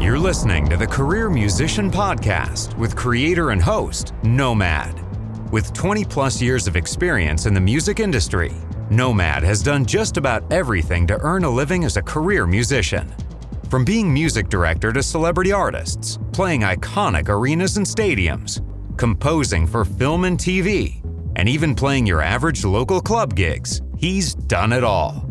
You're listening to the Career Musician Podcast with creator and host, Nomad. With 20 plus years of experience in the music industry, Nomad has done just about everything to earn a living as a career musician. From being music director to celebrity artists, playing iconic arenas and stadiums, composing for film and TV, and even playing your average local club gigs, he's done it all.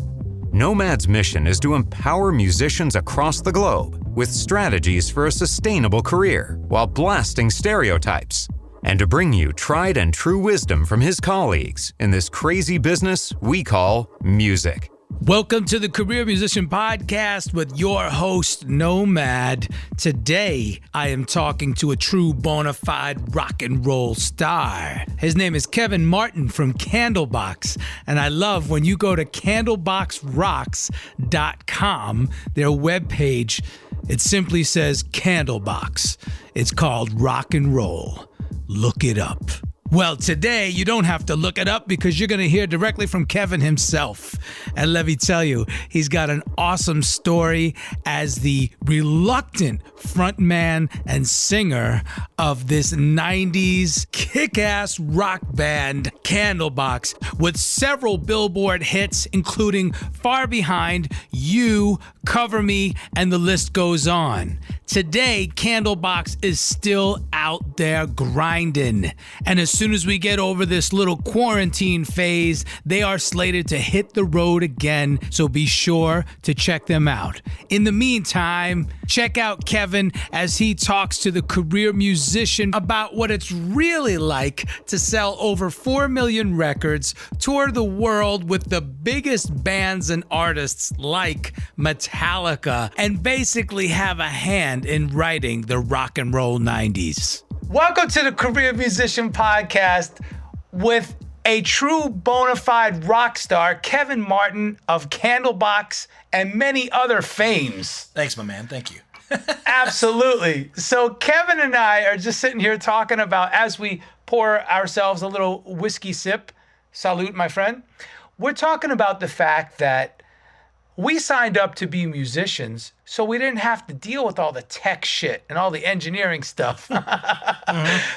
Nomad's mission is to empower musicians across the globe with strategies for a sustainable career while blasting stereotypes, and to bring you tried and true wisdom from his colleagues in this crazy business we call music. Welcome to the Career Musician Podcast with your host, Nomad. Today, I am talking to a true bona fide rock and roll star. His name is Kevin Martin from Candlebox, and I love when you go to candleboxrocks.com, their webpage, it simply says Candlebox. It's called rock and roll. Look it up. Well, today you don't have to look it up because you're going to hear directly from Kevin himself. And let me tell you, he's got an awesome story as the reluctant frontman and singer of this 90s kick-ass rock band, Candlebox, with several Billboard hits, including Far Behind, You, Cover Me, and the list goes on. Today, Candlebox is still out there grinding. And as soon as we get over this little quarantine phase, they are slated to hit the road again, so be sure to check them out. In the meantime, check out Kevin as he talks to the career musician about what it's really like to sell over 4 million records, tour the world with the biggest bands and artists like Metallica, and basically have a hand in writing the rock and roll 90s. Welcome to the Career Musician Podcast with a true bona fide rock star, Kevin Martin of Candlebox and many other fames. Thanks, my man. Thank you. Absolutely. So Kevin and I are just sitting here talking about, as we pour ourselves a little whiskey sip, salute, my friend, we're talking about the fact that we signed up to be musicians, so we didn't have to deal with all the tech shit and all the engineering stuff.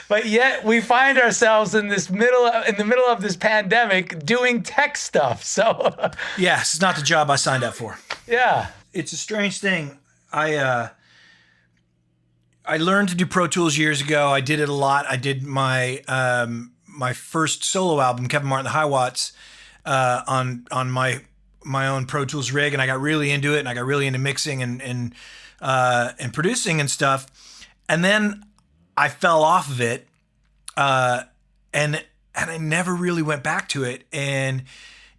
But yet we find ourselves in the middle of this pandemic doing tech stuff. So yeah, it's not the job I signed up for. Yeah, it's a strange thing. I learned to do Pro Tools years ago. I did it a lot. I did my my first solo album, Kevin Martin the High Watts, on my own Pro Tools rig, and I got really into it, and I got really into mixing and producing and stuff. And then I fell off of it, and I never really went back to it. And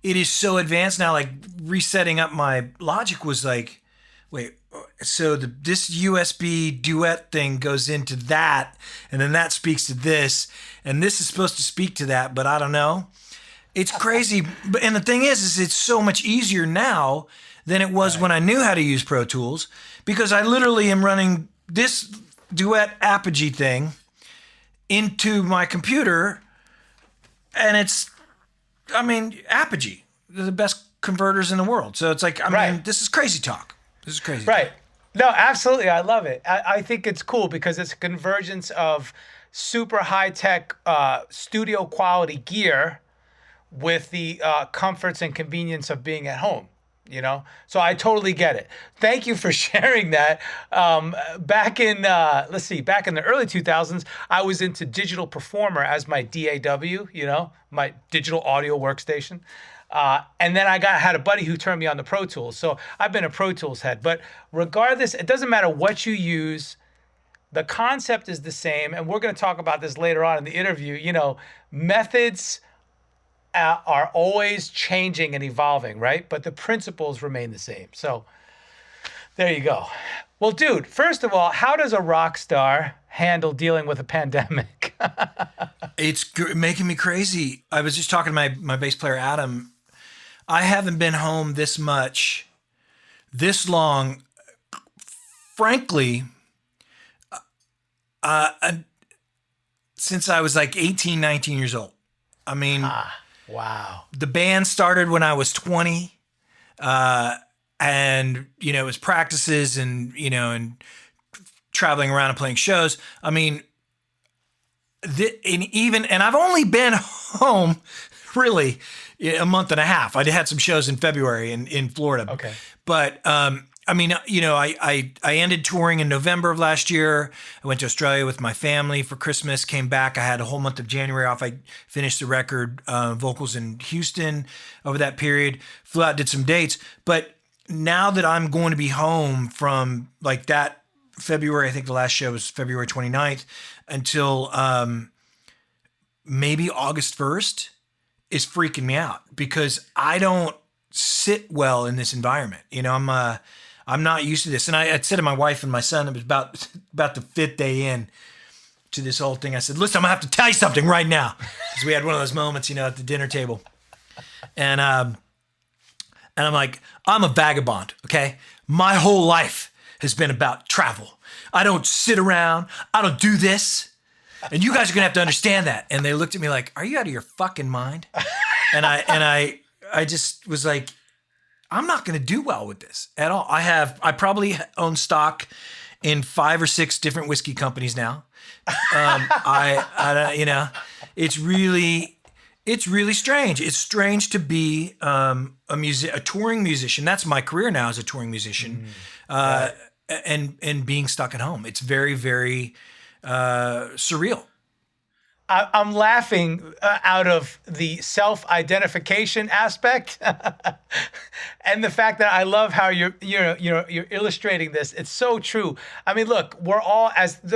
it is so advanced now. Like resetting up my Logic was like, wait, so this USB duet thing goes into that, and then that speaks to this, and this is supposed to speak to that, but I don't know. It's crazy. And the thing is it's so much easier now than it was when I knew how to use Pro Tools, because I literally am running this duet Apogee thing into my computer, and Apogee, they're the best converters in the world. So it's like, I mean, this is crazy talk. This is crazy. Right. No, absolutely. I love it. I think it's cool because it's a convergence of super high-tech studio quality gear with the comforts and convenience of being at home, you know? So I totally get it. Thank you for sharing that. Back in the early 2000s, I was into Digital Performer as my DAW, you know, my digital audio workstation. And then I had a buddy who turned me on to Pro Tools. So I've been a Pro Tools head. But regardless, it doesn't matter what you use. The concept is the same. And we're going to talk about this later on in the interview. You know, methods are always changing and evolving, right? But the principles remain the same. So there you go. Well, dude, first of all, how does a rock star handle dealing with a pandemic? It's making me crazy. I was just talking to my bass player, Adam. I haven't been home this much, this long, frankly, since I was like 18, 19 years old. I mean, wow. The band started when I was 20. And, you know, it was practices and, you know, and traveling around and playing shows. I mean, and I've only been home really a month and a half. I had some shows in February in Florida. Okay. But, I mean, you know, I ended touring in November of last year. I went to Australia with my family for Christmas, came back. I had a whole month of January off. I finished the record vocals in Houston over that period, flew out, did some dates. But now that I'm going to be home from like that February, I think the last show was February 29th, until maybe August 1st, is freaking me out because I don't sit well in this environment. You know, I'm not used to this. And I said to my wife and my son, it was about the 5th day in to this whole thing. I said, listen, I'm gonna have to tell you something right now. Because we had one of those moments, you know, at the dinner table. And I'm like, I'm a vagabond, okay? My whole life has been about travel. I don't sit around. I don't do this. And you guys are gonna have to understand that. And they looked at me like, are you out of your fucking mind? And I just was like, I'm not gonna do well with this at all. I probably own stock in 5 or 6 different whiskey companies now. You know, it's really strange. It's strange to be a touring musician. That's my career now as a touring musician, and being stuck at home. It's very, very surreal. I'm laughing out of the self-identification aspect, and the fact that I love how you're illustrating this. It's so true. I mean, look, we're all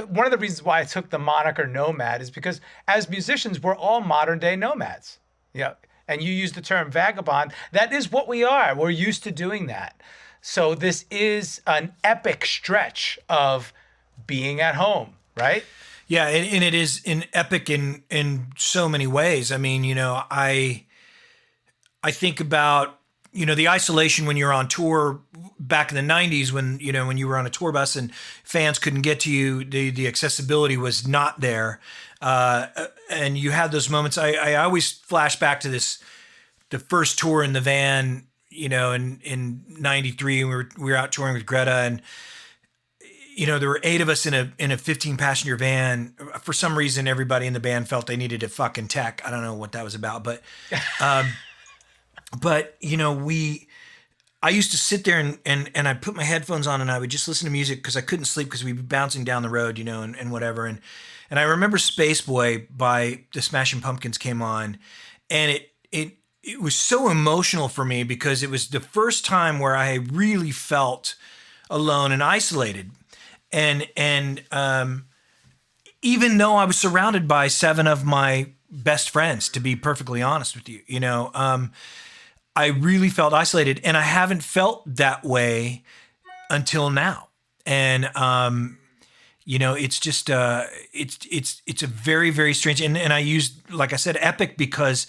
one of the reasons why I took the moniker nomad is because as musicians, we're all modern day nomads. Yeah, and you use the term vagabond. That is what we are. We're used to doing that. So this is an epic stretch of being at home, right? Yeah, and it is an epic in so many ways. I mean, you know, I think about, you know, the isolation when you're on tour back in the 90s when you were on a tour bus and fans couldn't get to you, the accessibility was not there. And you had those moments. I always flash back to the first tour in the van, you know, in 93, we were out touring with Greta, and you know, there were 8 of us in a 15-passenger van. For some reason, everybody in the band felt they needed a fucking tech. I don't know what that was about, but you know, I used to sit there and I put my headphones on and I would just listen to music because I couldn't sleep because we'd be bouncing down the road, you know, and whatever. And I remember Space Boy by the Smashing Pumpkins came on, and it was so emotional for me because it was the first time where I really felt alone and isolated. And even though I was surrounded by 7 of my best friends, to be perfectly honest with you, you know, I really felt isolated, and I haven't felt that way until now. And, you know, it's just, it's a very, very strange, and I used, like I said, epic, because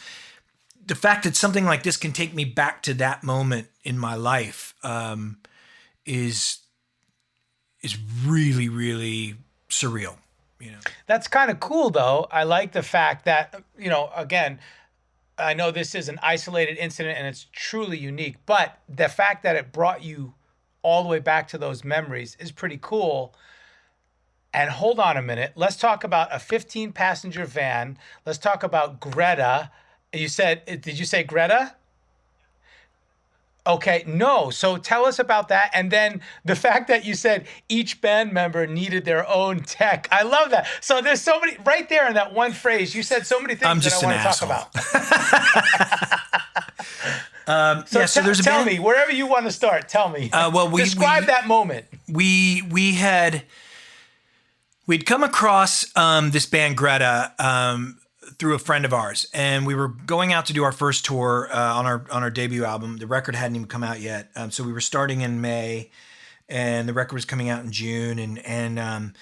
the fact that something like this can take me back to that moment in my life, is really, really surreal, you know. That's kind of cool, though. I like the fact that, you know, again, I know this is an isolated incident and it's truly unique, but the fact that it brought you all the way back to those memories is pretty cool. And hold on a minute. Let's talk about a 15-passenger van. Let's talk about Greta. Did you say Greta? Okay, no. So tell us about that. And then the fact that you said each band member needed their own tech. I love that. So there's so many, right there in that one phrase, you said so many things I'm just that I want to talk about. So there's a tell band. me, wherever you want to start, tell me. Describe that moment. We'd come across this band Greta through a friend of ours, and we were going out to do our first tour on our debut album. The record hadn't even come out yet, so we were starting in May, and the record was coming out in June, and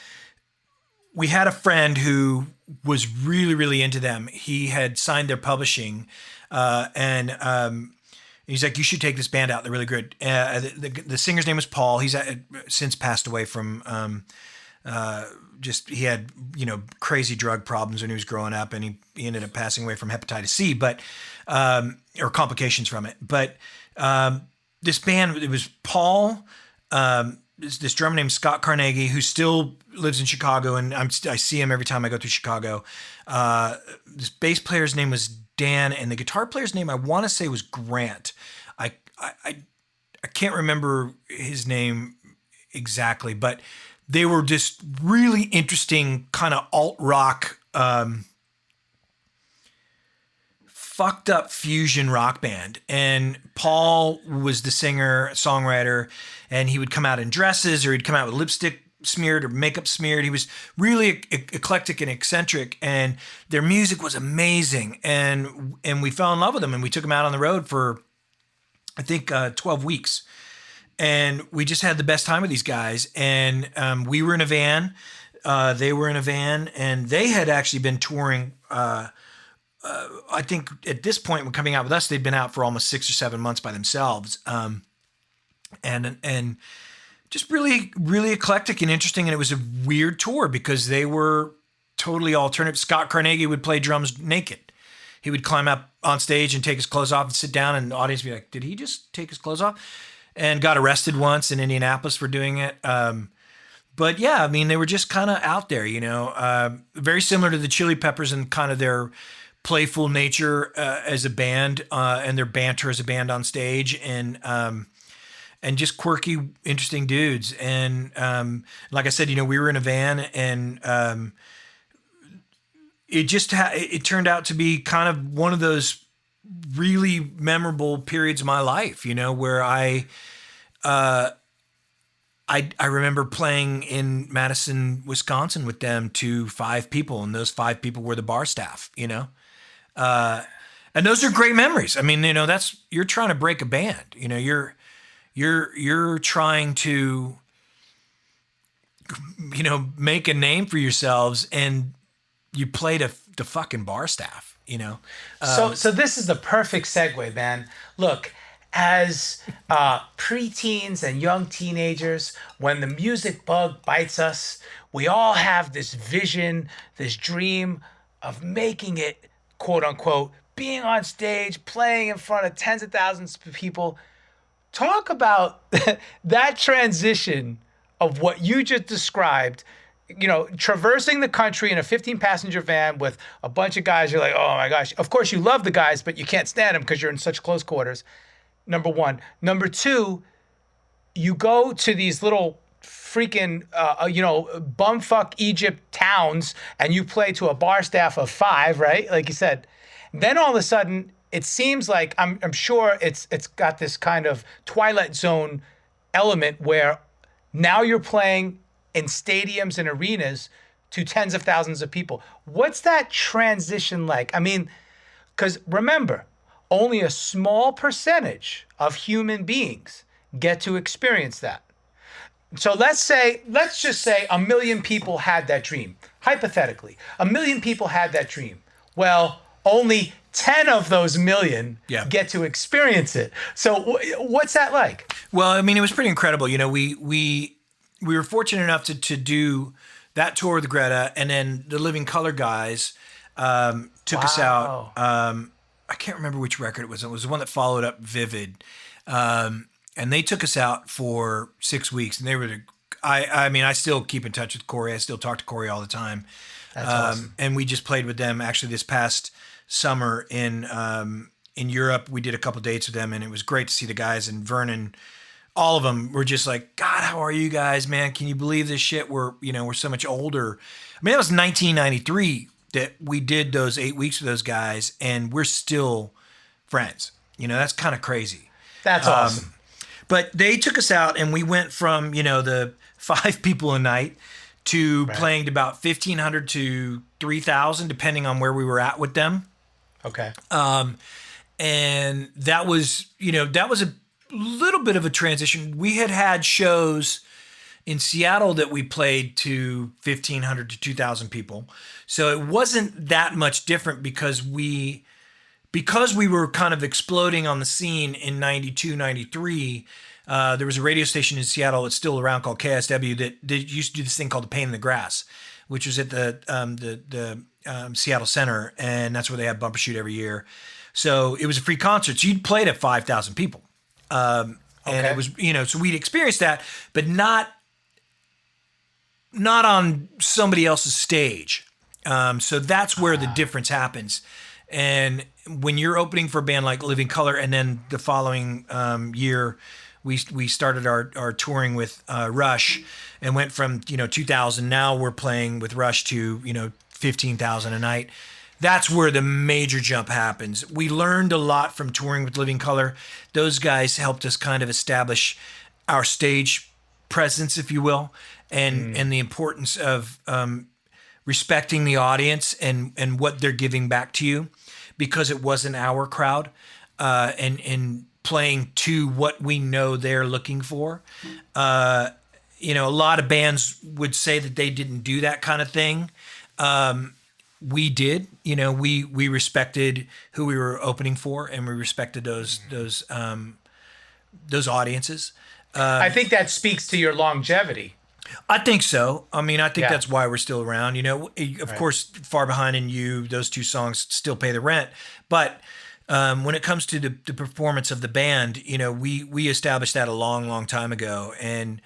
we had a friend who was really, really into them. He had signed their publishing, and he's like, "You should take this band out. They're really good." The singer's name was Paul. He's since passed away from he had crazy drug problems when he was growing up, and he ended up passing away from hepatitis C, but or complications from it. But this band, it was Paul. This drummer named Scott Carnegie, who still lives in Chicago, and I see him every time I go through Chicago. This bass player's name was Dan, and the guitar player's name I want to say was Grant. I can't remember his name exactly, but they were just really interesting kind of alt rock, fucked up fusion rock band. And Paul was the singer, songwriter, and he would come out in dresses, or he'd come out with lipstick smeared or makeup smeared. He was really eclectic and eccentric, and their music was amazing. And we fell in love with them, and we took them out on the road for, I think, 12 weeks. And we just had the best time with these guys. And we were in a van, they were in a van, and they had actually been touring. I think at this point, when coming out with us, they'd been out for almost 6 or 7 months by themselves. And just really, really eclectic and interesting. And it was a weird tour because they were totally alternative. Scott Carnegie would play drums naked. He would climb up on stage and take his clothes off and sit down, and the audience would be like, "Did he just take his clothes off?" And got arrested once in Indianapolis for doing it. But yeah, I mean, they were just kind of out there, very similar to the Chili Peppers and kind of their playful nature as a band, and their banter as a band on stage, and just quirky, interesting dudes. And like I said, we were in a van, and it turned out to be kind of one of those really memorable periods of my life, where I remember playing in Madison, Wisconsin with them to 5 people, and those 5 people were the bar staff, and those are great memories. I mean, you're trying to break a band, you're trying to, make a name for yourselves, and you play to the fucking bar staff. So this is the perfect segue, man. Look, as preteens and young teenagers, when the music bug bites us, we all have this vision, this dream of making it, quote unquote, being on stage, playing in front of tens of thousands of people. Talk about that transition of what you just described. Traversing the country in a 15-passenger van with a bunch of guys. You're like, oh my gosh. Of course, you love the guys, but you can't stand them because you're in such close quarters. Number one. Number two, you go to these little freaking, bumfuck Egypt towns, and you play to a bar staff of 5, right? Like you said. Then all of a sudden, it seems like, I'm sure it's got this kind of Twilight Zone element where now you're playing in stadiums and arenas to tens of thousands of people. What's that transition like? I mean, because remember, only a small percentage of human beings get to experience that. So let's just say 1 million people had that dream. Hypothetically, 1 million people had that dream. Well, only 10 of those million get to experience it. So what's that like? Well, I mean, it was pretty incredible. We were fortunate enough to do that tour with Greta, and then the Living Colour guys took us out. I can't remember which record it was. It was the one that followed up Vivid. And they took us out for 6 weeks, and they were I still keep in touch with Corey. I still talk to Corey all the time. That's awesome. And we just played with them actually this past summer in Europe. We did a couple dates with them, and it was great to see the guys. And Vernon, all of them were just like, "God, how are you guys, man? Can you believe this shit? We're so much older." I mean, that was 1993 that we did those 8 weeks with those guys, and we're still friends. That's kind of crazy. That's awesome. But they took us out, and we went from, the 5 people a night to playing to about 1,500 to 3,000, depending on where we were at with them. Okay. And that was a little bit of a transition. We had shows in Seattle that we played to 1,500 to 2,000 people. So it wasn't that much different because we were kind of exploding on the scene in 92, 93. There was a radio station in Seattle that's still around called KSW that used to do this thing called The Pain in the Grass, which was at the Seattle Center, and that's where they have Bumper Shoot every year. So it was a free concert. So you'd play to 5,000 people. And it was, so we'd experienced that, but not on somebody else's stage. So that's where the difference happens. And when you're opening for a band like Living Colour, and then the following year, we started our touring with Rush and went from 2,000. Now we're playing with Rush to 15,000 a night. That's where the major jump happens. We learned a lot from touring with Living Colour. Those guys helped us kind of establish our stage presence, if you will, and the importance of respecting the audience and what they're giving back to you, because it wasn't our crowd, and playing to what we know they're looking for. A lot of bands would say that they didn't do that kind of thing. We did. We respected who we were opening for, and we respected those audiences. I think that speaks to your longevity. I think so. I mean, I think that's why we're still around. Of course, Far Behind and You, those 2 songs still pay the rent. But when it comes to the performance of the band, we established that a long, long time ago. And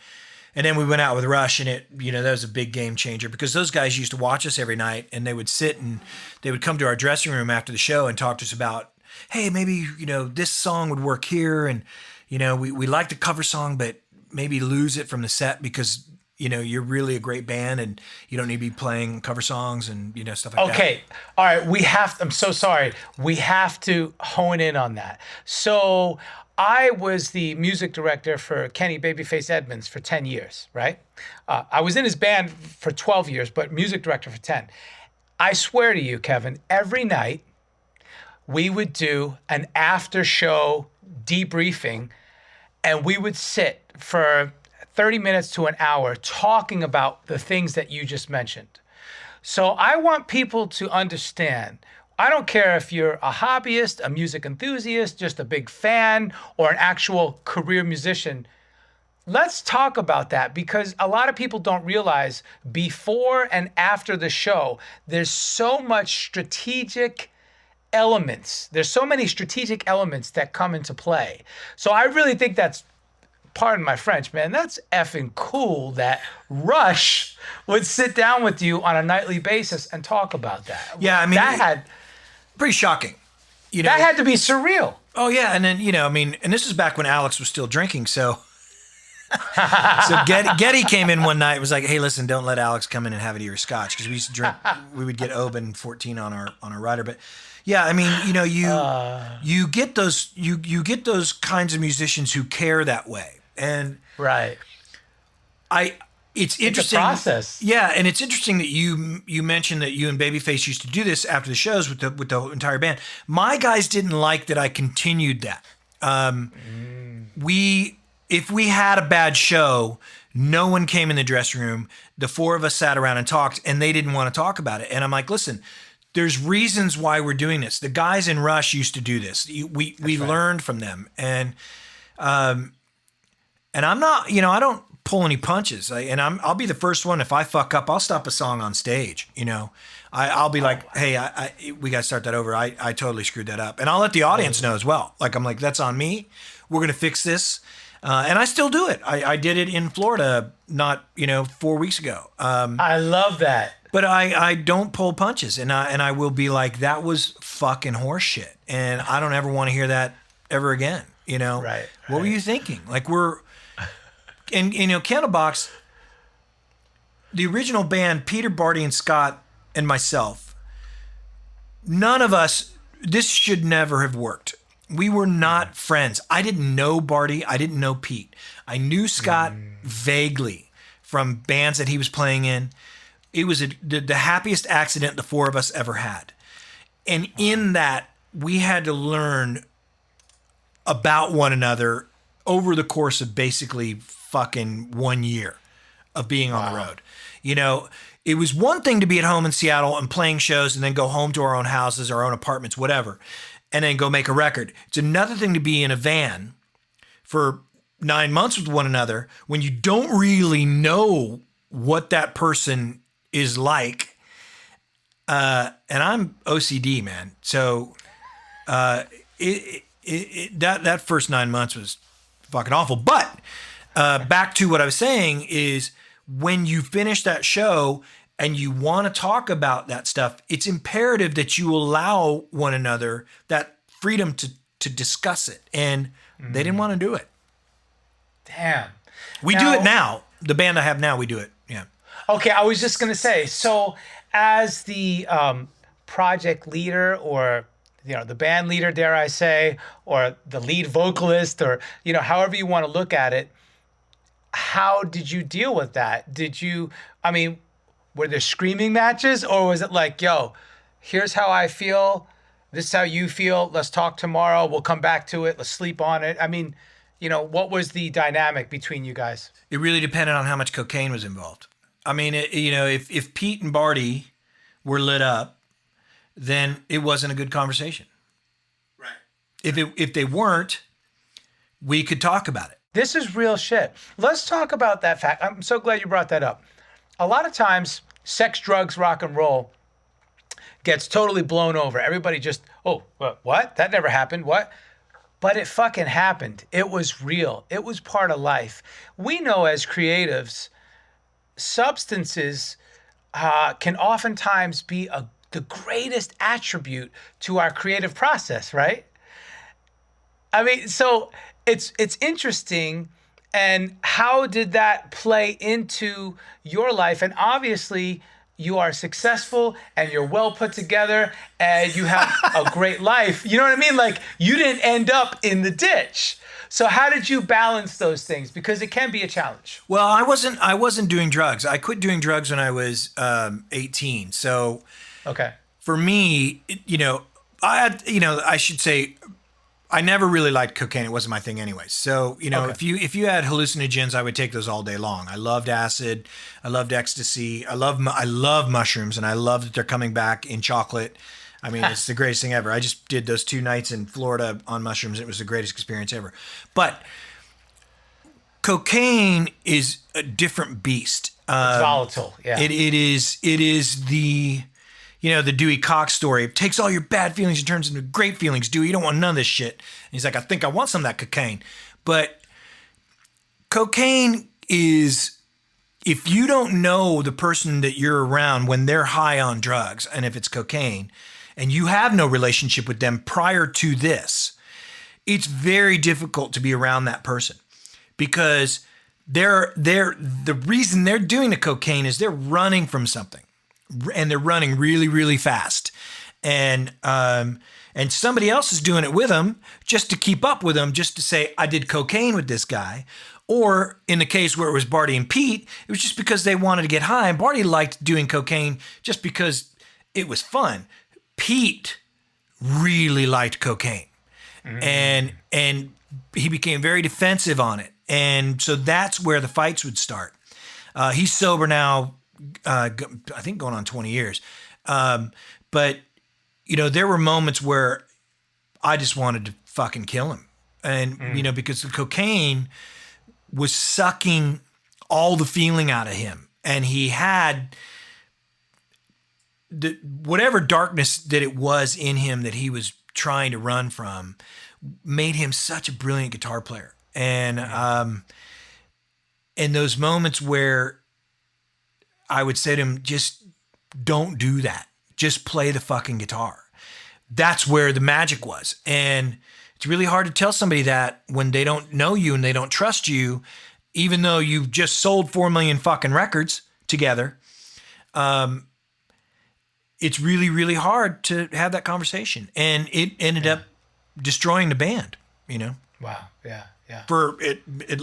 then we went out with Rush, and that was a big game changer, because those guys used to watch us every night, and they would sit and they would come to our dressing room after the show and talk to us about, hey, maybe, this song would work here. And, we like the cover song, but maybe lose it from the set because, you're really a great band and you don't need to be playing cover songs and, stuff like that. Okay. All right. I'm so sorry. We have to hone in on that. So I was the music director for Kenny Babyface Edmonds for 10 years, right? I was in his band for 12 years, but music director for 10. I swear to you, Kevin, every night we would do an after show debriefing, and we would sit for 30 minutes to an hour talking about the things that you just mentioned. So I want people to understand, I don't care if you're a hobbyist, a music enthusiast, just a big fan, or an actual career musician. Let's talk about that, because a lot of people don't realize before and after the show, there's so much strategic elements. There's so many strategic elements that come into play. So I really think that's, pardon my French, man, that's effing cool that Rush would sit down with you on a nightly basis and talk about that. Yeah, I mean, that had pretty shocking. That had to be surreal. Oh yeah, and then and this is back when Alex was still drinking, so Getty came in one night and was like, "Hey, listen, don't let Alex come in and have any of your scotch," because we used to drink. We would get Oban 14 on our rider, but. Yeah, I mean, you get those you get those kinds of musicians who care that way, and right. It's interesting. It's a process. Yeah, and it's interesting that you mentioned that you and Babyface used to do this after the shows with the entire band. My guys didn't like that I continued that. If we had a bad show, no one came in the dressing room. The 4 of us sat around and talked, and they didn't want to talk about it. And I'm like, listen. There's reasons why we're doing this. The guys in Rush used to do this. We learned from them, and I'm not, I don't pull any punches. I'll be the first one. If I fuck up, I'll stop a song on stage. I'll be like, hey, we got to start that over. I totally screwed that up, and I'll let the audience know as well. Like I'm like, that's on me. We're gonna fix this, and I still do it. I did it in Florida, not 4 weeks ago. I love that. But I don't pull punches, and I will be like, that was fucking horseshit, and I don't ever want to hear that ever again. Right. What were you thinking? Like and Candlebox, the original band, Peter, Barty, and Scott, and myself, none of us. This should never have worked. We were not friends. I didn't know Barty. I didn't know Pete. I knew Scott vaguely from bands that he was playing in. It was the happiest accident the four of us ever had. And in that, we had to learn about one another over the course of basically fucking 1 year of being on the road. You know, it was one thing to be at home in Seattle and playing shows and then go home to our own houses, our own apartments, whatever, and then go make a record. It's another thing to be in a van for 9 months with one another when you don't really know what that person is like. And I'm OCD, man. So that first 9 months was fucking awful. But back to what I was saying is when you finish that show and you want to talk about that stuff, it's imperative that you allow one another that freedom to discuss it. And they didn't want to do it. Damn. We do it now. The band I have now, we do it. Yeah. Okay, I was just going to say, so as the project leader or, you know, the band leader, dare I say, or the lead vocalist or, you know, however you want to look at it, how did you deal with that? Were there screaming matches or was it like, yo, here's how I feel, this is how you feel, let's talk tomorrow, we'll come back to it, let's sleep on it? I mean, you know, what was the dynamic between you guys? It really depended on how much cocaine was involved. I mean, if Pete and Barty were lit up, then it wasn't a good conversation. Right. If they weren't, we could talk about it. This is real shit. Let's talk about that fact. I'm so glad you brought that up. A lot of times, sex, drugs, rock and roll gets totally blown over. Everybody just, oh, what? That never happened. What? But it fucking happened. It was real. It was part of life. We know as creatives, substances can oftentimes be the greatest attribute to our creative process, right? I mean, so it's interesting. And how did that play into your life? And obviously, you are successful and you're well put together and you have a great life. You know what I mean? Like, you didn't end up in the ditch. So how did you balance those things? Because it can be a challenge. Well, I wasn't doing drugs. I quit doing drugs when I was 18. So okay, for me, I should say, I never really liked cocaine. It wasn't my thing anyway. So, okay. if you had hallucinogens, I would take those all day long. I loved acid. I loved ecstasy. I love mushrooms, and I love that they're coming back in chocolate. I mean, it's the greatest thing ever. I just did those 2 nights in Florida on mushrooms. It was the greatest experience ever. But cocaine is a different beast. It's volatile. Yeah. It is the Dewey Cox story. It takes all your bad feelings and turns into great feelings. Dewey, you don't want none of this shit. And he's like, I think I want some of that cocaine. But cocaine is, if you don't know the person that you're around when they're high on drugs, and if it's cocaine, and you have no relationship with them prior to this, it's very difficult to be around that person because the reason they're doing the cocaine is they're running from something. And they're running really, really fast. And somebody else is doing it with them just to keep up with them, just to say, I did cocaine with this guy. Or in the case where it was Barty and Pete, it was just because they wanted to get high. And Barty liked doing cocaine just because it was fun. Pete really liked cocaine. Mm-hmm. And he became very defensive on it. And so that's where the fights would start. He's sober now. I think going on 20 years. But, there were moments where I just wanted to fucking kill him. And, because the cocaine was sucking all the feeling out of him. And he had whatever darkness that it was in him that he was trying to run from made him such a brilliant guitar player. And in those moments where I would say to him, just don't do that. Just play the fucking guitar. That's where the magic was. And it's really hard to tell somebody that when they don't know you and they don't trust you, even though you've just sold 4 million fucking records together. It's really, really hard to have that conversation. And it ended up destroying the band, you know. Wow. Yeah. Yeah. For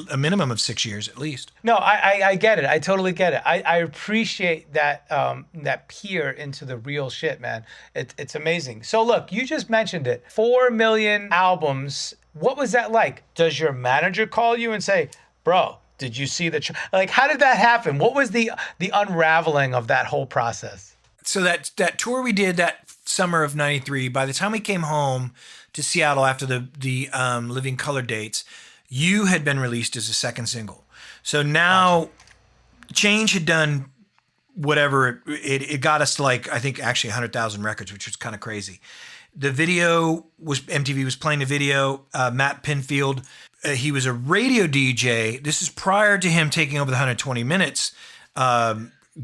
a minimum of 6 years at least. No, I get it. I totally get it. I appreciate that that peer into the real shit, man. It's amazing. So look, you just mentioned it. 4 million albums. What was that like? Does your manager call you and say, "Bro, did you see the like? How did that happen? What was the unraveling of that whole process?" So that tour we did that summer of '93. By the time we came home to Seattle after the Living Color dates, You had been released as a second single. So now Change had done whatever it got us to, like, I think actually 100,000 records, which was kind of crazy. The video was, MTV was playing the video. Matt Pinfield, he was a radio DJ. This is prior to him taking over the 120 Minutes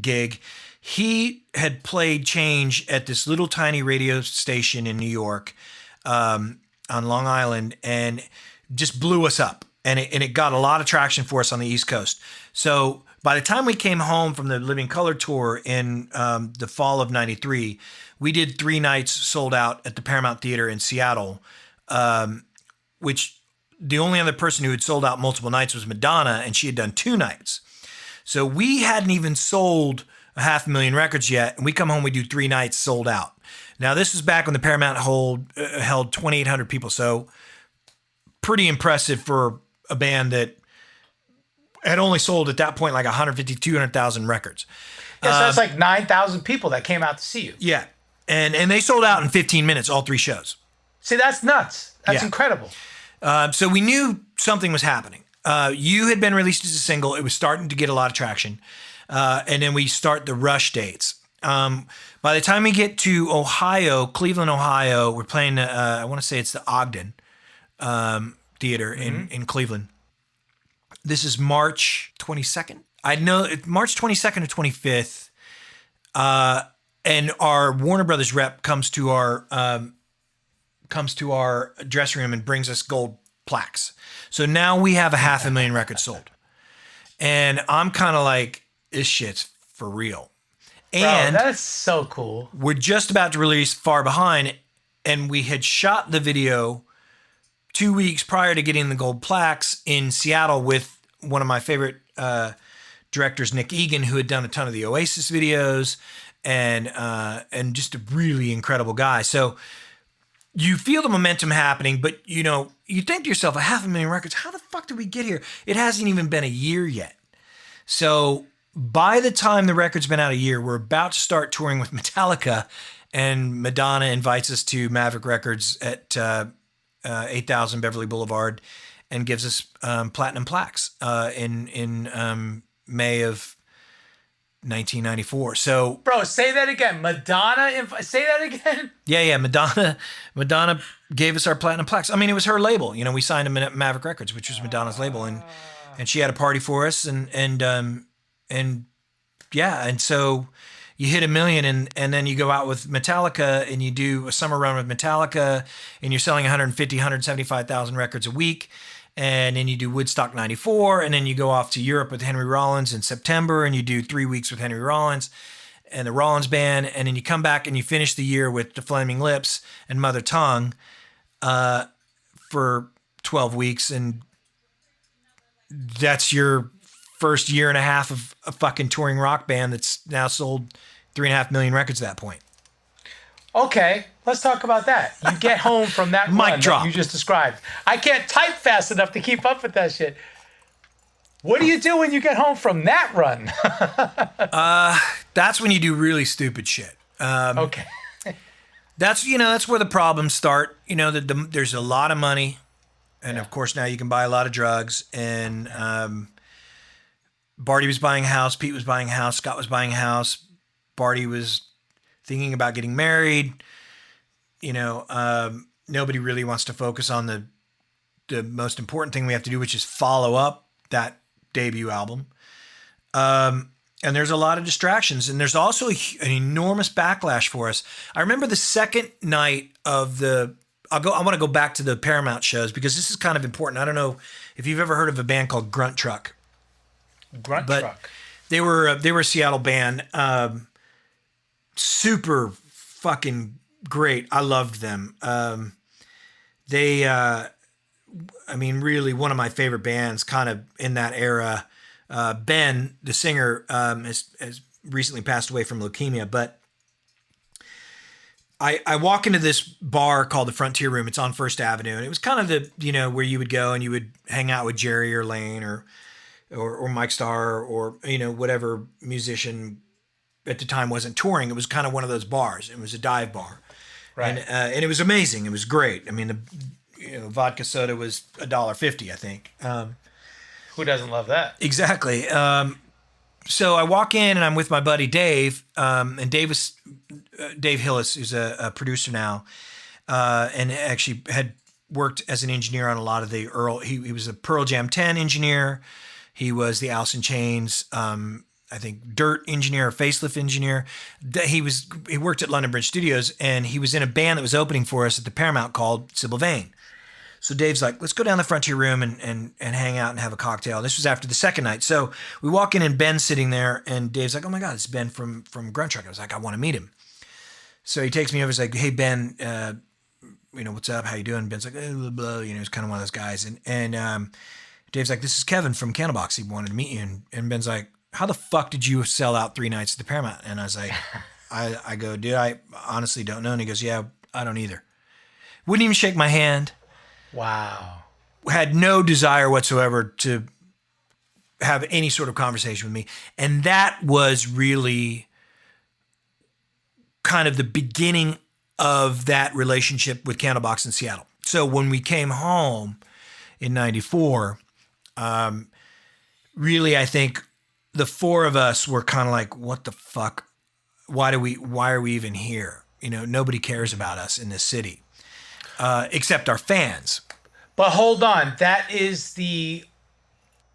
gig. He had played Change at this little tiny radio station in New York, on Long Island, and just blew us up. And it got a lot of traction for us on the East Coast. So by the time we came home from the Living Color tour in the fall of '93, we did 3 nights sold out at the Paramount Theater in Seattle, which the only other person who had sold out multiple nights was Madonna, and she had done 2 nights. So we hadn't even sold 500,000 records yet, and we come home, we do 3 nights sold out. Now, this is back when the Paramount held 2,800 people, so pretty impressive for a band that had only sold at that point like 150, 200,000 records. Yeah, so that's like 9,000 people that came out to see you. Yeah, and they sold out in 15 minutes, all 3 shows. See, that's nuts. That's incredible. So we knew something was happening. You had been released as a single. It was starting to get a lot of traction. And then we start the Rush dates. By the time we get to Ohio, Cleveland, Ohio, we're playing, I want to say it's the Ogden Theater in Cleveland. This is March 22nd. I know it's March 22nd or 25th. And our Warner Brothers rep comes to our dressing room and brings us gold plaques. So now we have 500,000 records sold. And I'm kind of like, this shit's for real. And bro, that's so cool. We're just about to release Far Behind, and we had shot the video 2 weeks prior to getting the gold plaques in Seattle with one of my favorite directors, Nick Egan, who had done a ton of the Oasis videos, and just a really incredible guy. So you feel the momentum happening, but you know, you think to yourself, 500,000 records, how the fuck did we get here? It hasn't even been a year yet. So by the time the record's been out a year, we're about to start touring with Metallica, and Madonna invites us to Maverick Records at 8000 Beverly Boulevard and gives us platinum plaques in May of 1994. So, bro, say that again. Say that again. Yeah. Madonna gave us our platinum plaques. I mean, it was her label. You know, we signed them at Maverick Records, which was Madonna's label, and she had a party for us, and so you hit 1 million, and then you go out with Metallica and you do a summer run with Metallica, and you're selling 175,000 records a week. And then you do Woodstock 94, and then you go off to Europe with Henry Rollins in September, and you do 3 weeks with Henry Rollins and the Rollins Band, and then you come back and you finish the year with the Flaming Lips and Mother Tongue for 12 weeks, and that's your first year and a half of a fucking touring rock band that's now sold 3.5 million records at that point. Okay, let's talk about that. You get home from that run that you just described. I can't type fast enough to keep up with that shit. What do you do when you get home from that run? That's when you do really stupid shit. Okay. That's where the problems start. You know, there's a lot of money, and of course now you can buy a lot of drugs. And Barty was buying a house, Pete was buying a house, Scott was buying a house. Barty was thinking about getting married. You know, nobody really wants to focus on the most important thing we have to do, which is follow up that debut album. And there's a lot of distractions, and there's also an enormous backlash for us. I remember the second night of I want to go back to the Paramount shows because this is kind of important. I don't know if you've ever heard of a band called Grunt Truck. Grunt Truck. They were a Seattle band. Super fucking great. I loved them. they, I mean, really one of my favorite bands kind of in that era. Ben, the singer, has recently passed away from leukemia, but I walk into this bar called the Frontier Room. It's on First Avenue, and it was kind of the, where you would go and you would hang out with Jerry or Lane or Mike Starr or, whatever musician at the time wasn't touring. It was kind of one of those bars. It was a dive bar. Right. And it was amazing. It was great. I mean, the vodka soda was $1.50, I think. Who doesn't love that? Exactly. So I walk in and I'm with my buddy Dave, and Dave Hillis, who's a producer now, and actually had worked as an engineer on a lot of the he was a Pearl Jam 10 engineer. He was the Alice in Chains, I think, Dirt engineer, or Facelift engineer. He worked at London Bridge Studios, and he was in a band that was opening for us at the Paramount called Sybil Vane. So Dave's like, let's go down the Frontier Room and hang out and have a cocktail. This was after the second night. So we walk in and Ben's sitting there, and Dave's like, oh my God, it's Ben from Grunt Truck. I was like, I want to meet him. So he takes me over. He's like, hey, Ben, what's up? How you doing? Ben's like, blah, blah. He's kind of one of those guys. And Dave's like, this is Kevin from Candlebox. He wanted to meet you. And Ben's like, how the fuck did you sell out 3 nights at the Paramount? And I was like, I go, dude, I honestly don't know. And he goes, yeah, I don't either. Wouldn't even shake my hand. Wow. Had no desire whatsoever to have any sort of conversation with me. And that was really kind of the beginning of that relationship with Candlebox in Seattle. So when we came home in 94, really, I think the four of us were kind of like, what the fuck? Why are we even here? Nobody cares about us in this city, except our fans. But hold on, that is the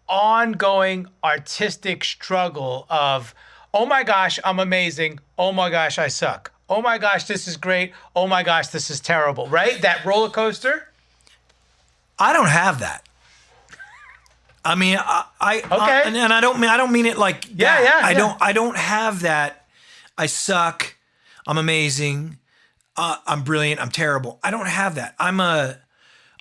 ongoing artistic struggle of, oh my gosh, I'm amazing. Oh my gosh, I suck. Oh my gosh, this is great. Oh my gosh, this is terrible, right? That roller coaster? I don't have that. I mean, okay. And I don't mean it like that. Yeah. I don't have that. I suck. I'm amazing. I'm brilliant. I'm terrible. I don't have that. I'm a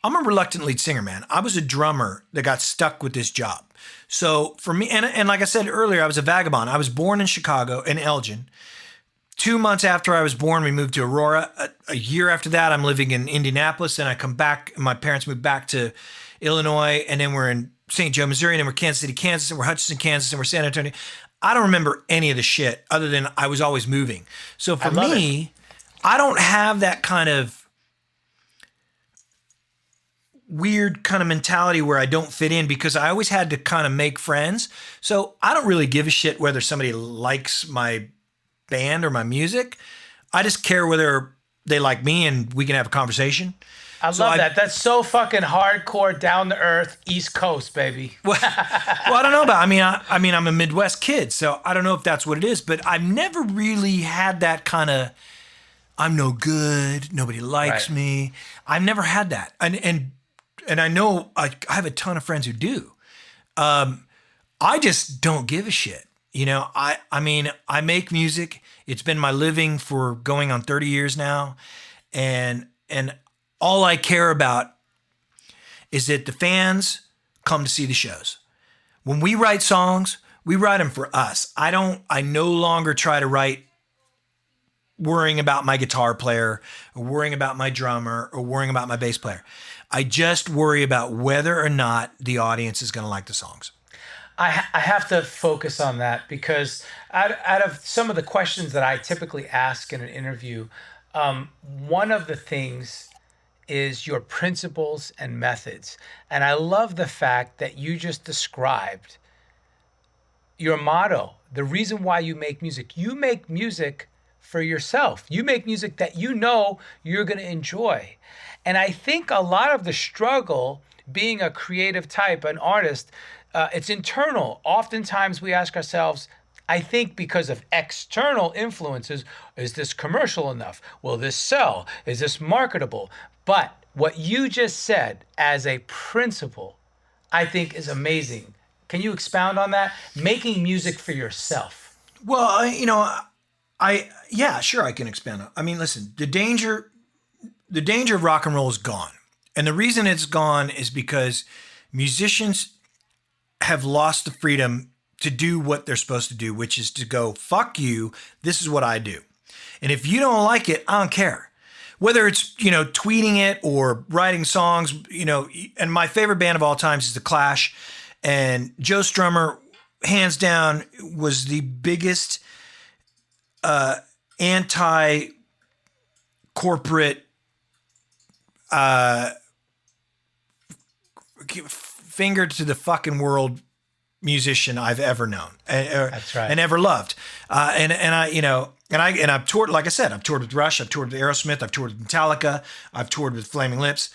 reluctant lead singer, man. I was a drummer that got stuck with this job. So for me, and like I said earlier, I was a vagabond. I was born in Chicago, in Elgin. 2 months after I was born, we moved to Aurora. A year after that, I'm living in Indianapolis, and I come back. My parents moved back to Illinois, and then we're in St. Joe, Missouri, and then we're Kansas City, Kansas, and we're Hutchinson, Kansas, and we're San Antonio. I don't remember any of the shit other than I was always moving. So for me, I don't have that kind of weird kind of mentality where I don't fit in, because I always had to kind of make friends. So I don't really give a shit whether somebody likes my band or my music. I just care whether they like me and we can have a conversation. I love that. That's so fucking hardcore, down to earth, East Coast, baby. Well, I don't know about. I mean, I'm a Midwest kid, so I don't know if that's what it is. But I've never really had that kind of, I'm no good, nobody likes me. I've never had that, and I know I have a ton of friends who do. I just don't give a shit. I mean, I make music. It's been my living for going on 30 years now, and all I care about is that the fans come to see the shows. When we write songs, we write them for us. I no longer try to write worrying about my guitar player or worrying about my drummer or worrying about my bass player. I just worry about whether or not the audience is going to like the songs. I have to focus on that, because out of some of the questions that I typically ask in an interview, one of the things is your principles and methods. And I love the fact that you just described your motto, the reason why you make music. You make music for yourself. You make music that you know you're going to enjoy. And I think a lot of the struggle being a creative type, an artist, it's internal. Oftentimes we ask ourselves, I think because of external influences, is this commercial enough? Will this sell? Is this marketable? But what you just said as a principle, I think is amazing. Can you expound on that? Making music for yourself. Well, yeah, sure, I can expand on it. I mean, listen, the danger of rock and roll is gone. And the reason it's gone is because musicians have lost the freedom to do what they're supposed to do, which is to go, fuck you, this is what I do. And if you don't like it, I don't care. Whether it's, tweeting it or writing songs, and my favorite band of all times is The Clash. And Joe Strummer, hands down, was the biggest anti-corporate finger to the fucking world musician I've ever known. That's right. And ever loved. And I've toured, like I said, I've toured with Rush, I've toured with Aerosmith, I've toured with Metallica, I've toured with Flaming Lips.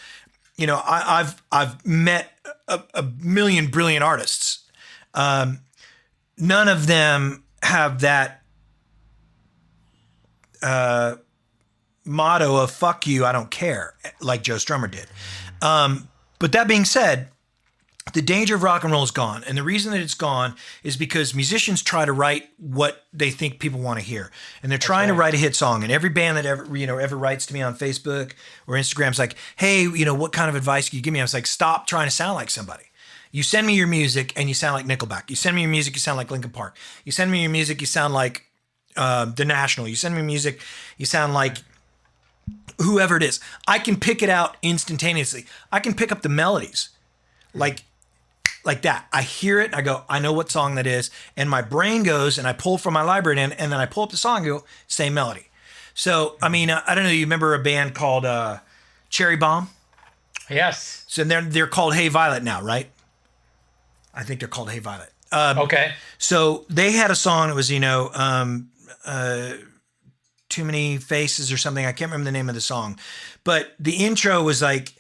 I've met a million brilliant artists. None of them have that motto of fuck you, I don't care, like Joe Strummer did. But that being said, the danger of rock and roll is gone. And the reason that it's gone is because musicians try to write what they think people want to hear. And they're trying to write a hit song. And every band that ever writes to me on Facebook or Instagram is like, hey, what kind of advice can you give me? I was like, stop trying to sound like somebody. You send me your music and you sound like Nickelback. You send me your music, you sound like Linkin Park. You send me your music, you sound like The National. You send me music, you sound like whoever it is. I can pick it out instantaneously. I can pick up the melodies like that. I hear it, I go, I know what song that is, and my brain goes and I pull from my library and then I pull up the song and go, same melody. So, I don't know, you remember a band called Cherry Bomb? Yes. So they're called Hey Violet now, right? I think they're called Hey Violet. Okay. So they had a song that was, Too Many Faces or something. I can't remember the name of the song. But the intro was like,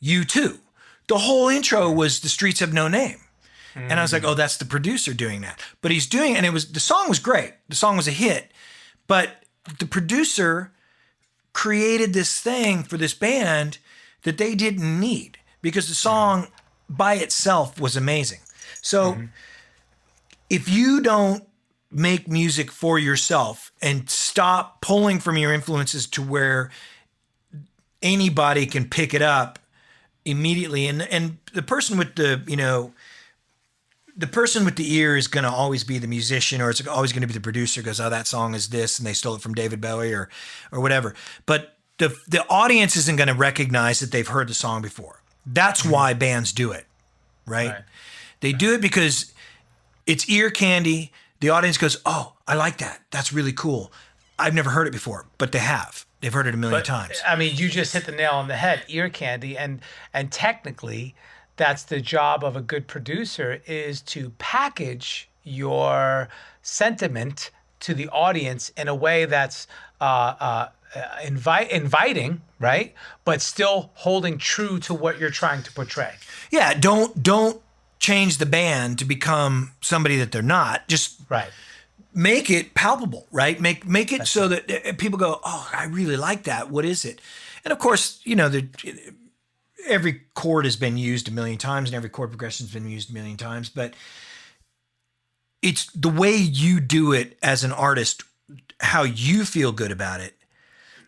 You Too. The whole intro was The Streets Have No Name. And I was like, oh, that's the producer doing that. But he's doing it, and the song was great. The song was a hit. But the producer created this thing for this band that they didn't need because the song by itself was amazing. So if you don't make music for yourself and stop pulling from your influences to where anybody can pick it up immediately, and the person with the person with the ear is going to always be the musician, or it's always going to be the producer who goes, oh, that song is this and they stole it from David Bowie or whatever. But the audience isn't going to recognize that they've heard the song before. That's why bands do it, right? They do it because it's ear candy. The audience goes, oh, I like that. That's really cool. I've never heard it before, but they have. They've heard it a million times. You just hit the nail on the head, ear candy. And technically, that's the job of a good producer, is to package your sentiment to the audience in a way that's inviting, right? But still holding true to what you're trying to portray. Yeah, don't change the band to become somebody that they're not. Just make it palpable, right? Make it so that people go, oh, I really like that. What is it? And of course, every chord has been used a million times and every chord progression has been used a million times, but it's the way you do it as an artist, how you feel good about it,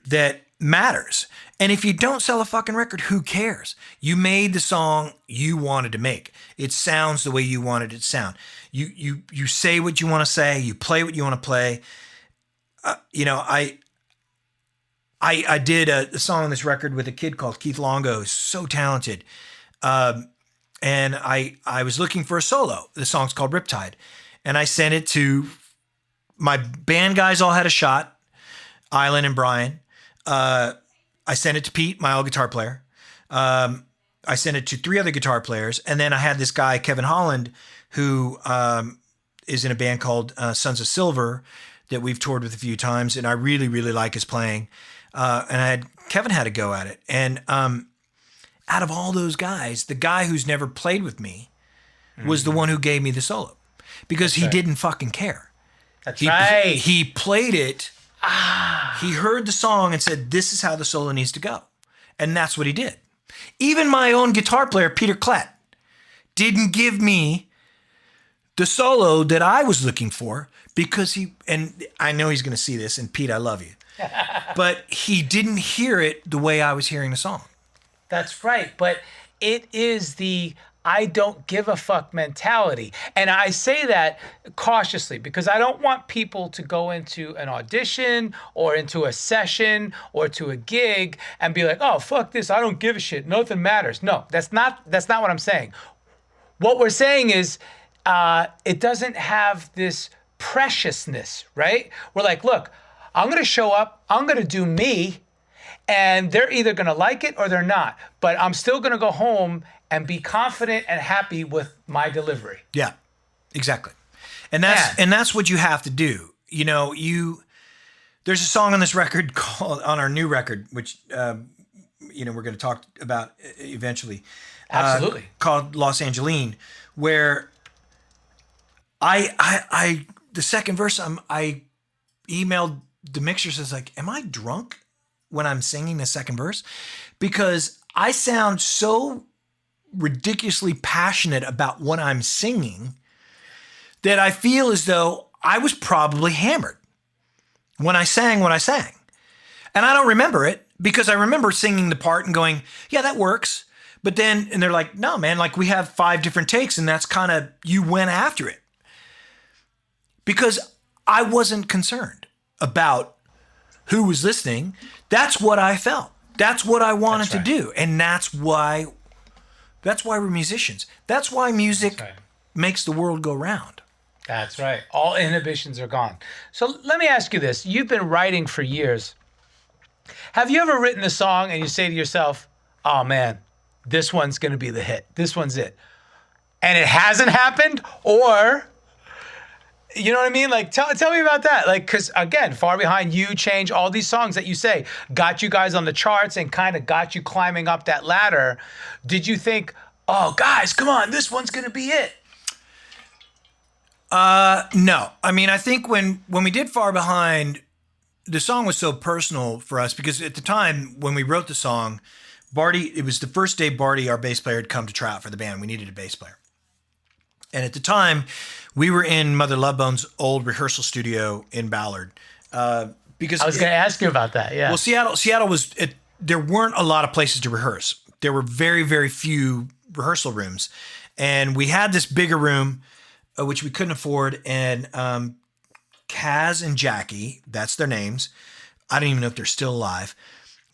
that matters. And if you don't sell a fucking record, who cares? You made the song you wanted to make. It sounds the way you wanted it to sound. You say what you want to say. You play what you want to play. I did a song on this record with a kid called Keith Longo, who's so talented. And I was looking for a solo. The song's called Riptide. And I sent it to my band guys, all had a shot, Island and Brian. I sent it to Pete, my old guitar player. I sent it to 3 other guitar players. And then I had this guy, Kevin Holland, who is in a band called Sons of Silver that we've toured with a few times. And I really, really like his playing. And Kevin had a go at it. And out of all those guys, the guy who's never played with me was the one who gave me the solo because he didn't fucking care. He played it. He heard the song and said, this is how the solo needs to go. And that's what he did. Even my own guitar player, Peter Klett, didn't give me the solo that I was looking for because and I know he's going to see this, and Pete, I love you. But he didn't hear it the way I was hearing the song. That's right. But it is the I don't give a fuck mentality. And I say that cautiously because I don't want people to go into an audition or into a session or to a gig and be like, oh, fuck this. I don't give a shit. Nothing matters. No, that's not what I'm saying. What we're saying is it doesn't have this preciousness, right? We're like, look, I'm going to show up. I'm going to do me. And they're either going to like it or they're not. But I'm still going to go home and be confident and happy with my delivery. Yeah, exactly. And that's what you have to do. You know, there's a song on this record on our new record, which, we're going to talk about eventually. Absolutely. Called Los Angeline, where the second verse, I emailed the mixer, says like, am I drunk when I'm singing the second verse? Because I sound so ridiculously passionate about what I'm singing that I feel as though I was probably hammered when I sang what I sang. And I don't remember it because I remember singing the part and going, yeah, that works. But then, and they're like, no, man, like we have 5 different takes and that's kind of, you went after it. Because I wasn't concerned about who was listening. That's what I felt. That's what I wanted to do. And that's why we're musicians. That's why music makes the world go round. That's right. All inhibitions are gone. So let me ask you this. You've been writing for years. Have you ever written a song and you say to yourself, oh man, this one's going to be the hit. This one's it. And it hasn't happened? Or, you know what I mean? Like, tell me about that. Like, because again, Far Behind, You, Change, all these songs that you say got you guys on the charts and kind of got you climbing up that ladder. Did you think, oh, guys, come on, this one's going to be it? No. I mean, I think when we did Far Behind, the song was so personal for us because at the time when we wrote the song, Barty, it was the first day Barty, our bass player, had come to try out for the band. We needed a bass player. And at the time, we were in Mother Love Bone's old rehearsal studio in Ballard. Because I was going to ask you about that, yeah. Well, Seattle was, there weren't a lot of places to rehearse. There were very, very few rehearsal rooms. And we had this bigger room, which we couldn't afford. And Kaz and Jackie, that's their names. I don't even know if they're still alive.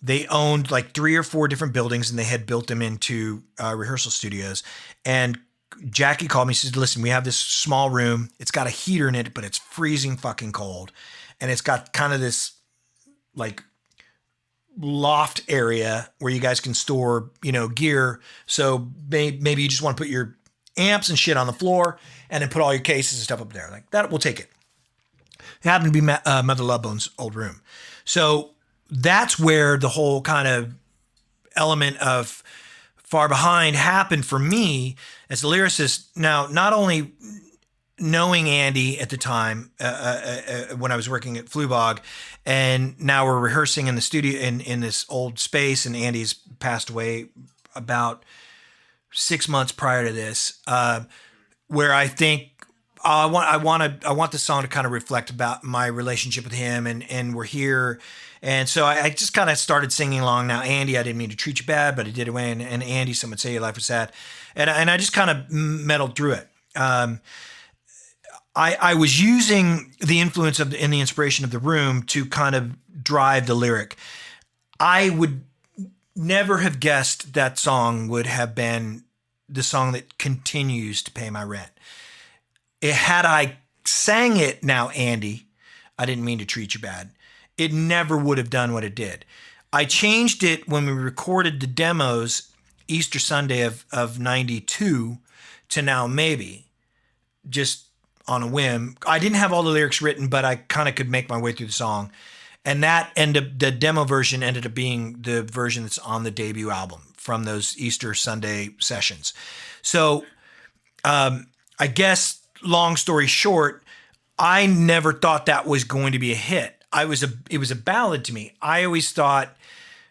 They owned like 3 or 4 different buildings and they had built them into rehearsal studios. And Jackie called me, she said, listen, we have this small room. It's got a heater in it, but it's freezing fucking cold. And it's got kind of this like loft area where you guys can store, gear. So maybe you just want to put your amps and shit on the floor and then put all your cases and stuff up there. Like that, we'll take it. It happened to be Mother Love Bone's old room. So that's where the whole kind of element of Far Behind happened for me as a lyricist. Now, not only knowing Andy at the time when I was working at Flubog, and now we're rehearsing in the studio in this old space, and Andy's passed away about 6 months prior to this, where I think I want the song to kind of reflect about my relationship with him, and we're here. And so I just kind of started singing along. Now, Andy, I didn't mean to treat you bad, but I did anyway. And Andy, some would say your life was sad. And I just kind of meddled through it. I was using the influence and the inspiration of the room to kind of drive the lyric. I would never have guessed that song would have been the song that continues to pay my rent. Had I sang it, now, Andy, I didn't mean to treat you bad, it never would have done what it did. I changed it when we recorded the demos Easter Sunday of 92 to Now Maybe, just on a whim. I didn't have all the lyrics written, but I kind of could make my way through the song. And the demo version ended up being the version that's on the debut album from those Easter Sunday sessions. So I guess, long story short, I never thought that was going to be a hit. It was a ballad to me. I always thought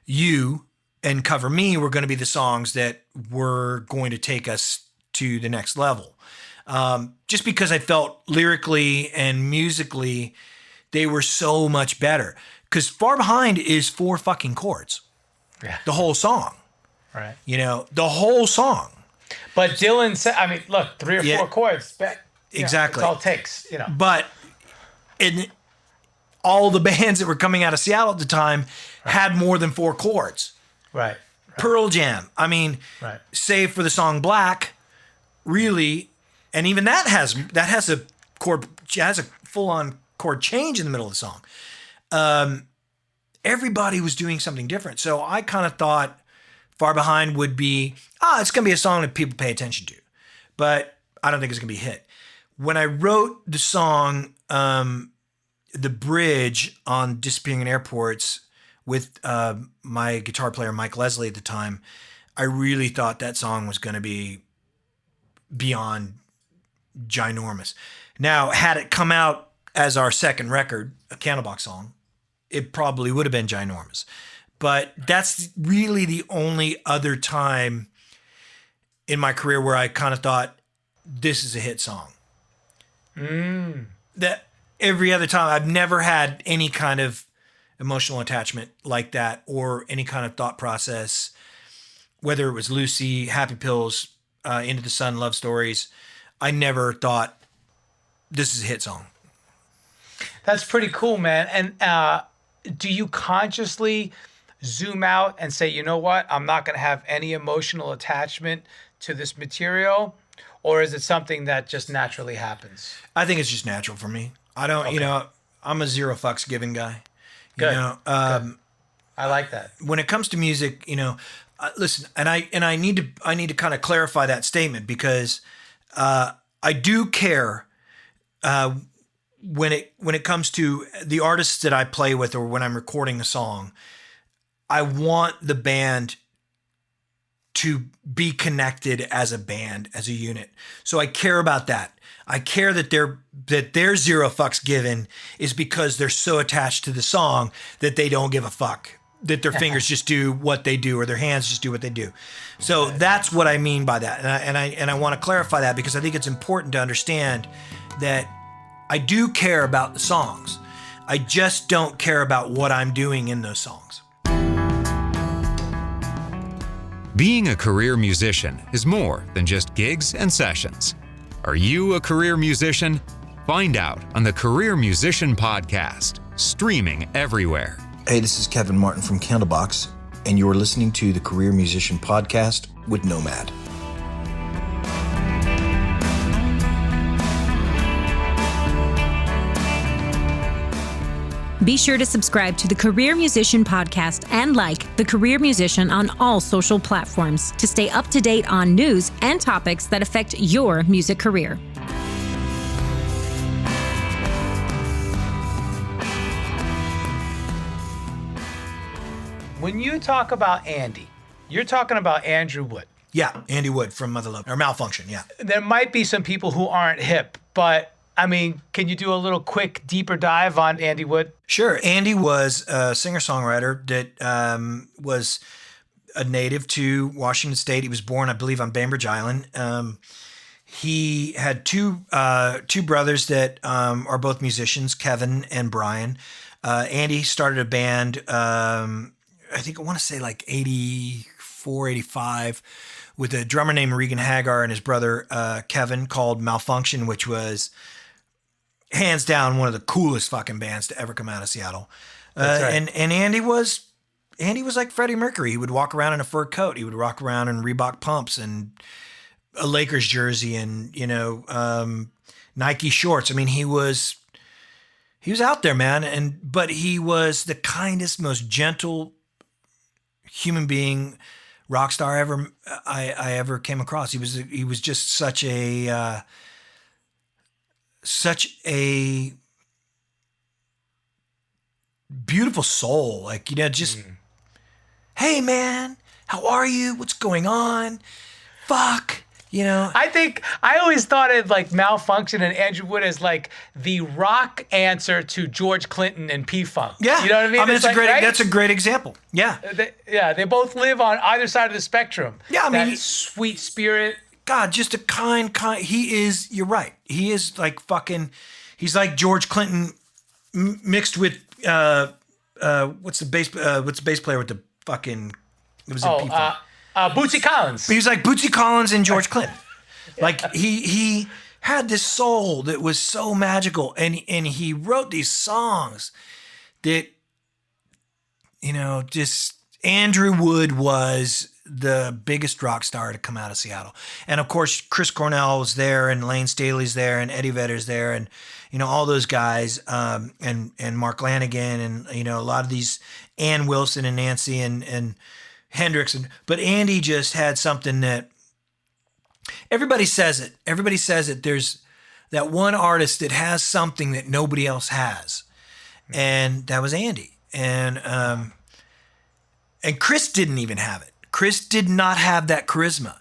You and Cover Me were going to be the songs that were going to take us to the next level. Just because I felt lyrically and musically, they were so much better. Because Far Behind is 4 fucking chords. Yeah. The whole song. Right. You know, the whole song. But Dylan said, I mean, look, 3 or 4 chords. Exactly. It's all it takes, you know. But in all the bands that were coming out of Seattle at the time had more than 4 chords. Right. Pearl Jam. I mean, save for the song Black, really, and even that has a chord, has a full-on chord change in the middle of the song. Everybody was doing something different. So I kind of thought Far Behind would be, it's going to be a song that people pay attention to. But I don't think it's going to be a hit. When I wrote the song, the bridge on Disappearing in Airports with my guitar player, Mike Leslie, at the time, I really thought that song was going to be beyond ginormous. Now, had it come out as our second record, a Candlebox song, it probably would have been ginormous. But that's really the only other time in my career where I kind of thought, this is a hit song. That every other time, I've never had any kind of emotional attachment like that or any kind of thought process, whether it was Lucy, Happy Pills, Into the Sun, Love Stories. I never thought this is a hit song. That's pretty cool, man. And do you consciously zoom out and say, you know what, I'm not going to have any emotional attachment to this material? Or is it something that just naturally happens? I think it's just natural for me. I don't, you know, I'm a zero fucks given guy. Good. You know, Good. I like that. When it comes to music, you know, listen, and I need to kind of clarify that statement because I do care when it comes to the artists that I play with or when I'm recording a song. I want the band to be connected as a band, as a unit. So I care about that. I care that their zero fucks given is because they're so attached to the song that they don't give a fuck, that their fingers just do what they do or their hands just do what they do. So that's what I mean by that. And I want to clarify that because I think it's important to understand that I do care about the songs. I just don't care about what I'm doing in those songs. Being a career musician is more than just gigs and sessions. Are you a career musician? Find out on the Career Musician Podcast, streaming everywhere. Hey, this is Kevin Martin from Candlebox, and you are listening to the Career Musician Podcast with Nomad. Be sure to subscribe to the Career Musician Podcast and like The Career Musician on all social platforms to stay up to date on news and topics that affect your music career. When you talk about Andy, you're talking about Andrew Wood. Yeah, Andy Wood from Mother Love, or Malfunction, yeah. There might be some people who aren't hip, but I mean, can you do a little quick, deeper dive on Andy Wood? Sure. Andy was a singer-songwriter that was a native to Washington State. He was born, I believe, on Bainbridge Island. He had two brothers that are both musicians, Kevin and Brian. Andy started a band, I think I want to say like 84, 85, with a drummer named Regan Hagar and his brother Kevin, called Malfunction, which was hands down one of the coolest fucking bands to ever come out of Seattle. That's right. And Andy was like Freddie Mercury. He would walk around in a fur coat. He would walk around in Reebok pumps and a Lakers jersey and, you know, Nike shorts. I mean, he was out there, man. But he was the kindest, most gentle human being, rock star I ever came across. He was just such a beautiful soul. Like, you know, just, hey man, how are you? What's going on? Fuck. You know, I always thought of like Malfunction and Andrew Wood as like the rock answer to George Clinton and P-Funk. Yeah. You know what I mean? That's a great example. Yeah. They both live on either side of the spectrum. Yeah. I mean, that sweet spirit. God, just a kind, you're right. He is like fucking, he's like George Clinton mixed with, what's the bass player with the fucking, it was in P-Funk. Bootsy Collins. He was like Bootsy Collins and George Clinton. Like he had this soul that was so magical, and he wrote these songs that, you know, just Andrew Wood was the biggest rock star to come out of Seattle. And of course, Chris Cornell was there, and Lane Staley's there, and Eddie Vedder's there, and, you know, all those guys, and Mark Lanigan, and, you know, a lot of these, Ann Wilson and Nancy and Hendrix. But Andy just had something that everybody says it. Everybody says it. There's that one artist that has something that nobody else has. And that was Andy. And Chris didn't even have it. Chris did not have that charisma.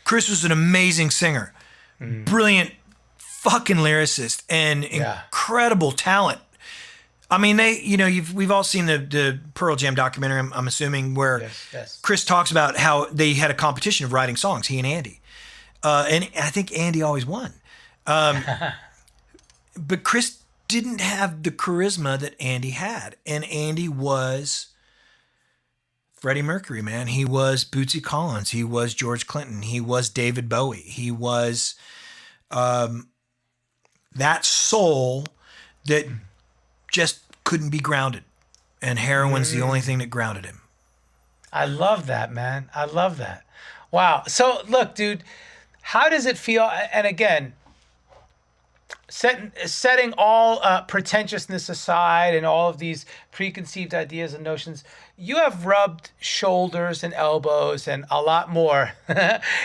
Chris was an amazing singer, brilliant fucking lyricist, and incredible talent. I mean, we've all seen the Pearl Jam documentary, I'm assuming, where Chris talks about how they had a competition of writing songs, he and Andy. And I think Andy always won. But Chris didn't have the charisma that Andy had. And Andy was Freddie Mercury, man. He was Bootsy Collins. He was George Clinton. He was David Bowie. He was that soul that just couldn't be grounded. And heroin's the only thing that grounded him. I love that, man. I love that. Wow. So look, dude, how does it feel? And again, setting all pretentiousness aside and all of these preconceived ideas and notions, you have rubbed shoulders and elbows and a lot more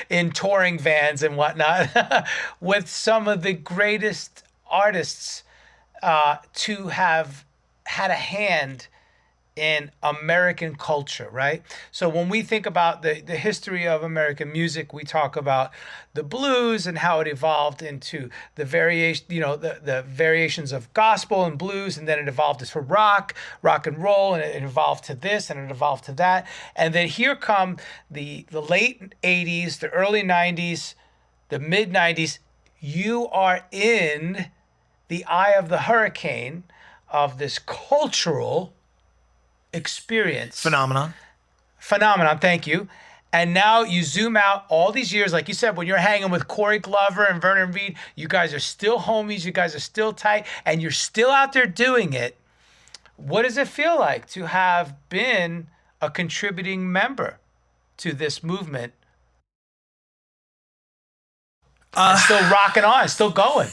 in touring vans and whatnot with some of the greatest artists to have had a hand in American culture, right? So when we think about the history of American music, we talk about the blues and how it evolved into the variation, the variations of gospel and blues, and then it evolved to rock and roll, and it evolved to this, and it evolved to that. And then here come the late 80s, the early 90s, the mid 90s. You are in the eye of the hurricane of this cultural experience. Phenomenon, thank you. And now you zoom out all these years, like you said, when you're hanging with Corey Glover and Vernon Reid, you guys are still homies, you guys are still tight, and you're still out there doing it. What does it feel like to have been a contributing member to this movement? And still rocking on, still going.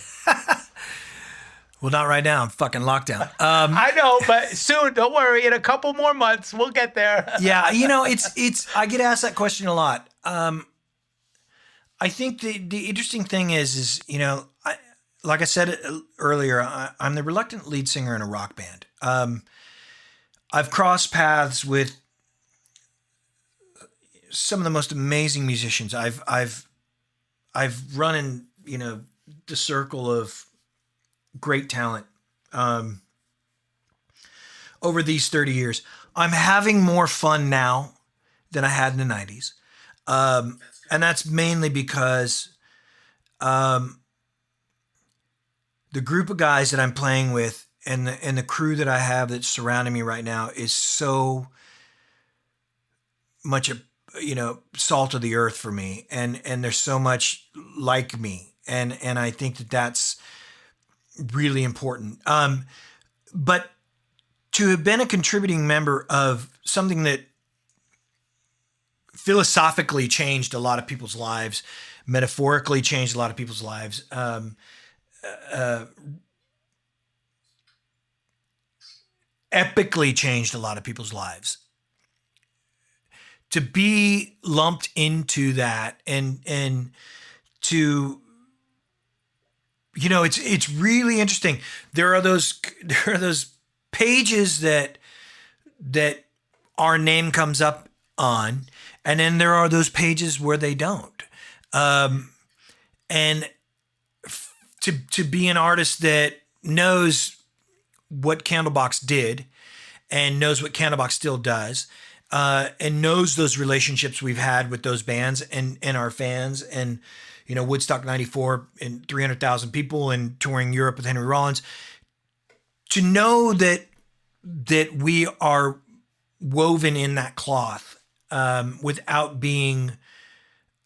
Well, not right now. I'm fucking locked down. I know, but soon. Don't worry. In a couple more months, we'll get there. Yeah, it's. I get asked that question a lot. I think the interesting thing is like I said earlier, I'm the reluctant lead singer in a rock band. I've crossed paths with some of the most amazing musicians. I've run in the circle of great talent over these 30 years. I'm having more fun now than I had in the 90s. And that's mainly because the group of guys that I'm playing with and the crew that I have that's surrounding me right now is so much salt of the earth for me. And there's so much like me. And I think that's really important. But to have been a contributing member of something that philosophically changed a lot of people's lives, metaphorically changed a lot of people's lives, epically changed a lot of people's lives, to be lumped into that and to, it's really interesting. There are those pages that our name comes up on, and then there are those pages where they don't. And to be an artist that knows what Candlebox did and knows what Candlebox still does, and knows those relationships we've had with those bands and our fans, and Woodstock 94 and 300,000 people and touring Europe with Henry Rollins, to know that we are woven in that cloth without being,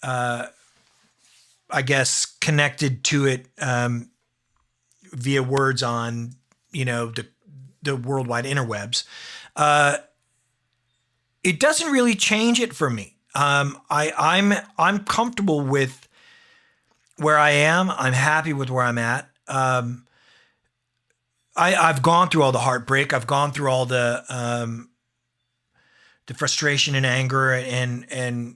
I guess, connected to it via words on, the worldwide interwebs. It doesn't really change it for me. I'm comfortable with where I am. I'm happy with where I'm at. I've gone through all the heartbreak. I've gone through all the frustration and anger and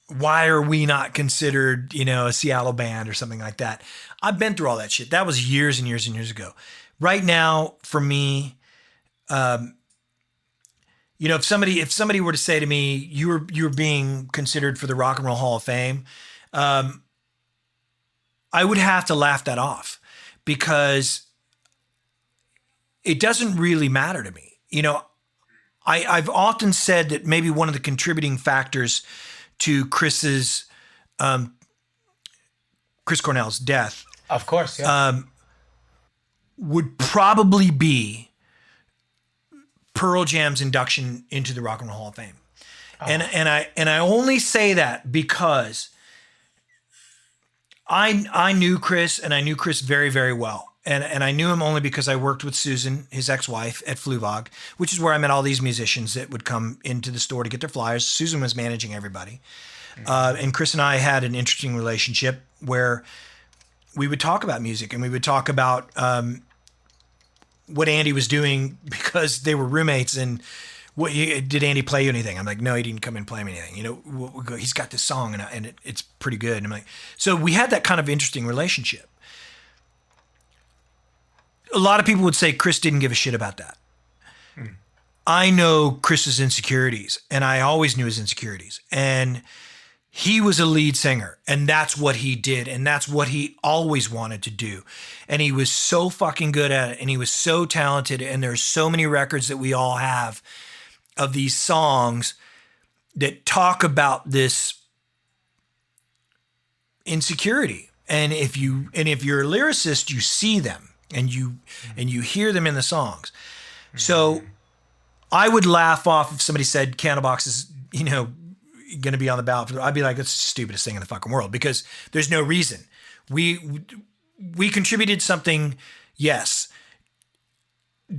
why are we not considered, a Seattle band or something like that? I've been through all that shit. That was years and years and years ago. Right now, for me, if somebody were to say to me, you're being considered for the Rock and Roll Hall of Fame, I would have to laugh that off because it doesn't really matter to me. I've often said that maybe one of the contributing factors to Chris Cornell's death, of course, yeah, would probably be Pearl Jam's induction into the Rock and Roll Hall of Fame. Oh. And I only say that because I knew Chris, and I knew Chris very, very well. And I knew him only because I worked with Susan, his ex-wife, at Fluvog, which is where I met all these musicians that would come into the store to get their flyers. Susan was managing everybody. And Chris and I had an interesting relationship where we would talk about music and we would talk about what Andy was doing because they were roommates. And did Andy play you anything? I'm like, no, he didn't come and play me anything. He's got this song and it's pretty good. And I'm like, so we had that kind of interesting relationship. A lot of people would say Chris didn't give a shit about that. I know Chris's insecurities, and I always knew his insecurities. And he was a lead singer, and that's what he did, and that's what he always wanted to do. And he was so fucking good at it, and he was so talented, and there's so many records that we all have of these songs that talk about this insecurity. And if you're a lyricist, you see them. And you hear them in the songs. So I would laugh off if somebody said Candlebox is, going to be on the ballot. I'd be like, that's the stupidest thing in the fucking world because there's no reason. We contributed something, yes.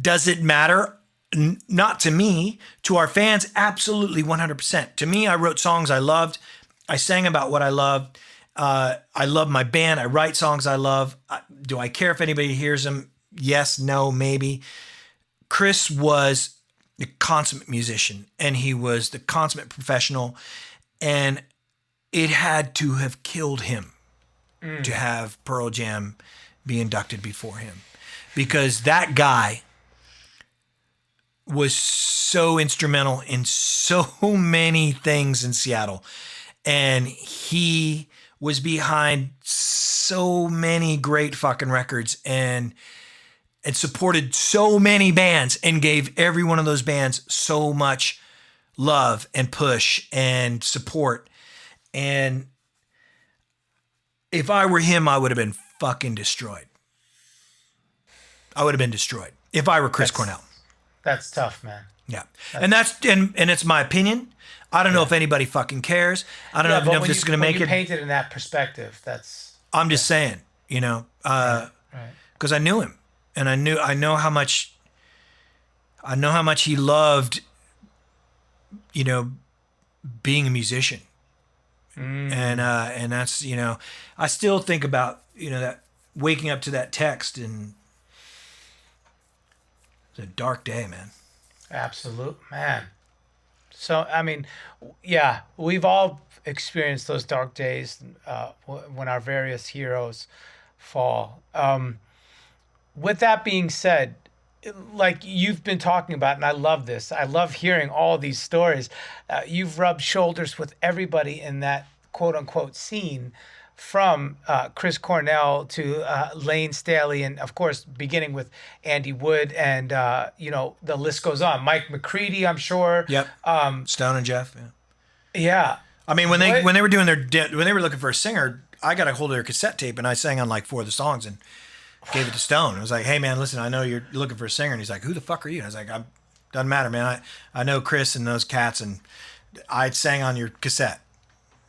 Does it matter? Not to me. To our fans, absolutely 100%. To me, I wrote songs I loved. I sang about what I loved. I love my band. I write songs I love. Do I care if anybody hears them? Yes, no, maybe. Chris was the consummate musician, and he was the consummate professional, and it had to have killed him to have Pearl Jam be inducted before him, because that guy was so instrumental in so many things in Seattle, and he was behind so many great fucking records and supported so many bands and gave every one of those bands so much love and push and support. And if I were him, I would have been fucking destroyed. I would have been destroyed if I were Chris Cornell. That's tough, man. Yeah. And it's my opinion. I don't know if anybody fucking cares. I don't know if this is going to make it. You paint it in that perspective. I'm just saying, because I knew him, and I know how much he loved, being a musician, and that's I still think about that waking up to that text, and it's a dark day, man. Absolute, man. So, I mean, yeah, we've all experienced those dark days when our various heroes fall. With that being said, like you've been talking about, and I love this. I love hearing all these stories. You've rubbed shoulders with everybody in that quote-unquote scene, from Chris Cornell to Lane Staley, and of course, beginning with Andy Wood, and the list goes on. Mike McCready, I'm sure. Yep. Stone and Jeff. Yeah. Yeah. I mean, when they were doing when they were looking for a singer, I got a hold of their cassette tape and I sang on like 4 of the songs and gave it to Stone. I was like, "Hey man, listen, I know you're looking for a singer," and he's like, "Who the fuck are you?" And I was like, Doesn't matter, man. I know Chris and those cats, and I sang on your cassette.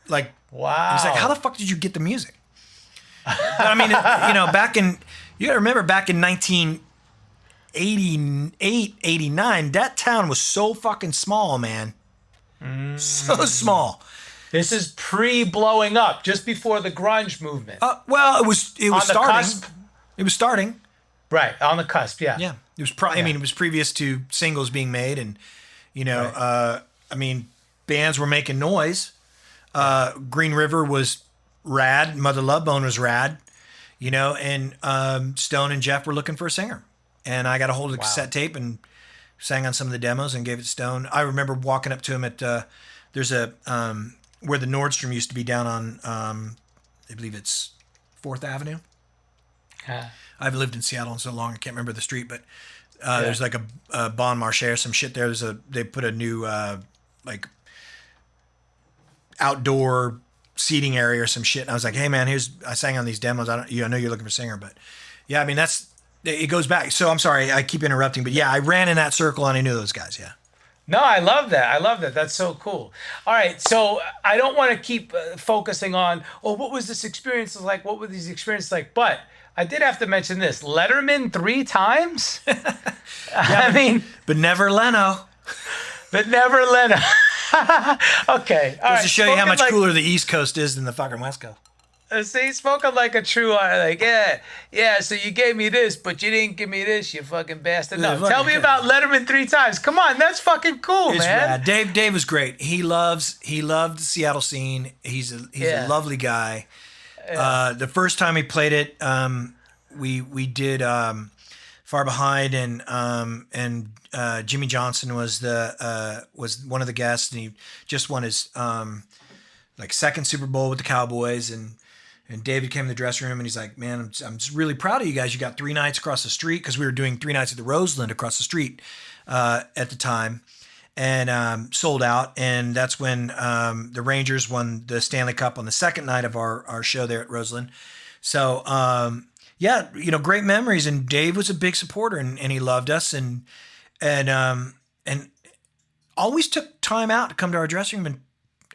Like, wow. He's like, how the fuck did you get the music? But I mean, you gotta remember back in 1988, 89, that town was so fucking small, man. So small. This is pre-blowing up, just before the grunge movement. Well, it was on starting. The cusp. It was starting. Right, on the cusp, yeah. Yeah. It was I mean, it was previous to singles being made, and I mean, bands were making noise. Green River was rad, Mother Love Bone was rad, and Stone and Jeff were looking for a singer. And I got a hold of the cassette tape and sang on some of the demos and gave it to Stone. I remember walking up to him at there's a where the Nordstrom used to be down on I believe it's 4th Avenue. I've lived in Seattle so long I can't remember the street, but there's like a Bon Marché or some shit there. They put a new like outdoor seating area or some shit, and I was like, hey man, I sang on these demos. I know you're looking for a singer, but yeah, I mean it goes back. So I'm sorry I keep interrupting, but yeah, I ran in that circle and I knew those guys. Yeah. No, I love that. That's so cool. All right, so I don't want to keep focusing on, what was this experience like? What were these experiences like? But I did have to mention this. Letterman 3 times? I mean... But never Leno. Okay. All right. Just to show you how much cooler the East Coast is than the fucking West Coast. See, spoken like a true, yeah, so you gave me this, but you didn't give me this, you fucking bastard. No, tell me about Letterman 3 times. Come on, that's fucking cool, it's man. Rad. Dave was great. He loved the Seattle scene. He's a lovely guy. The first time he played it, we did Far Behind, and Jimmy Johnson was one of the guests, and he just won his second Super Bowl with the Cowboys, and David came in the dressing room and he's like, man, I'm just really proud of you guys. You got 3 nights across the street, because we were doing 3 nights at the Roseland across the street at the time, and sold out. And that's when the Rangers won the Stanley Cup on the second night of our show there at Roseland. So, great memories. And Dave was a big supporter, and he loved us, and always took time out to come to our dressing room and,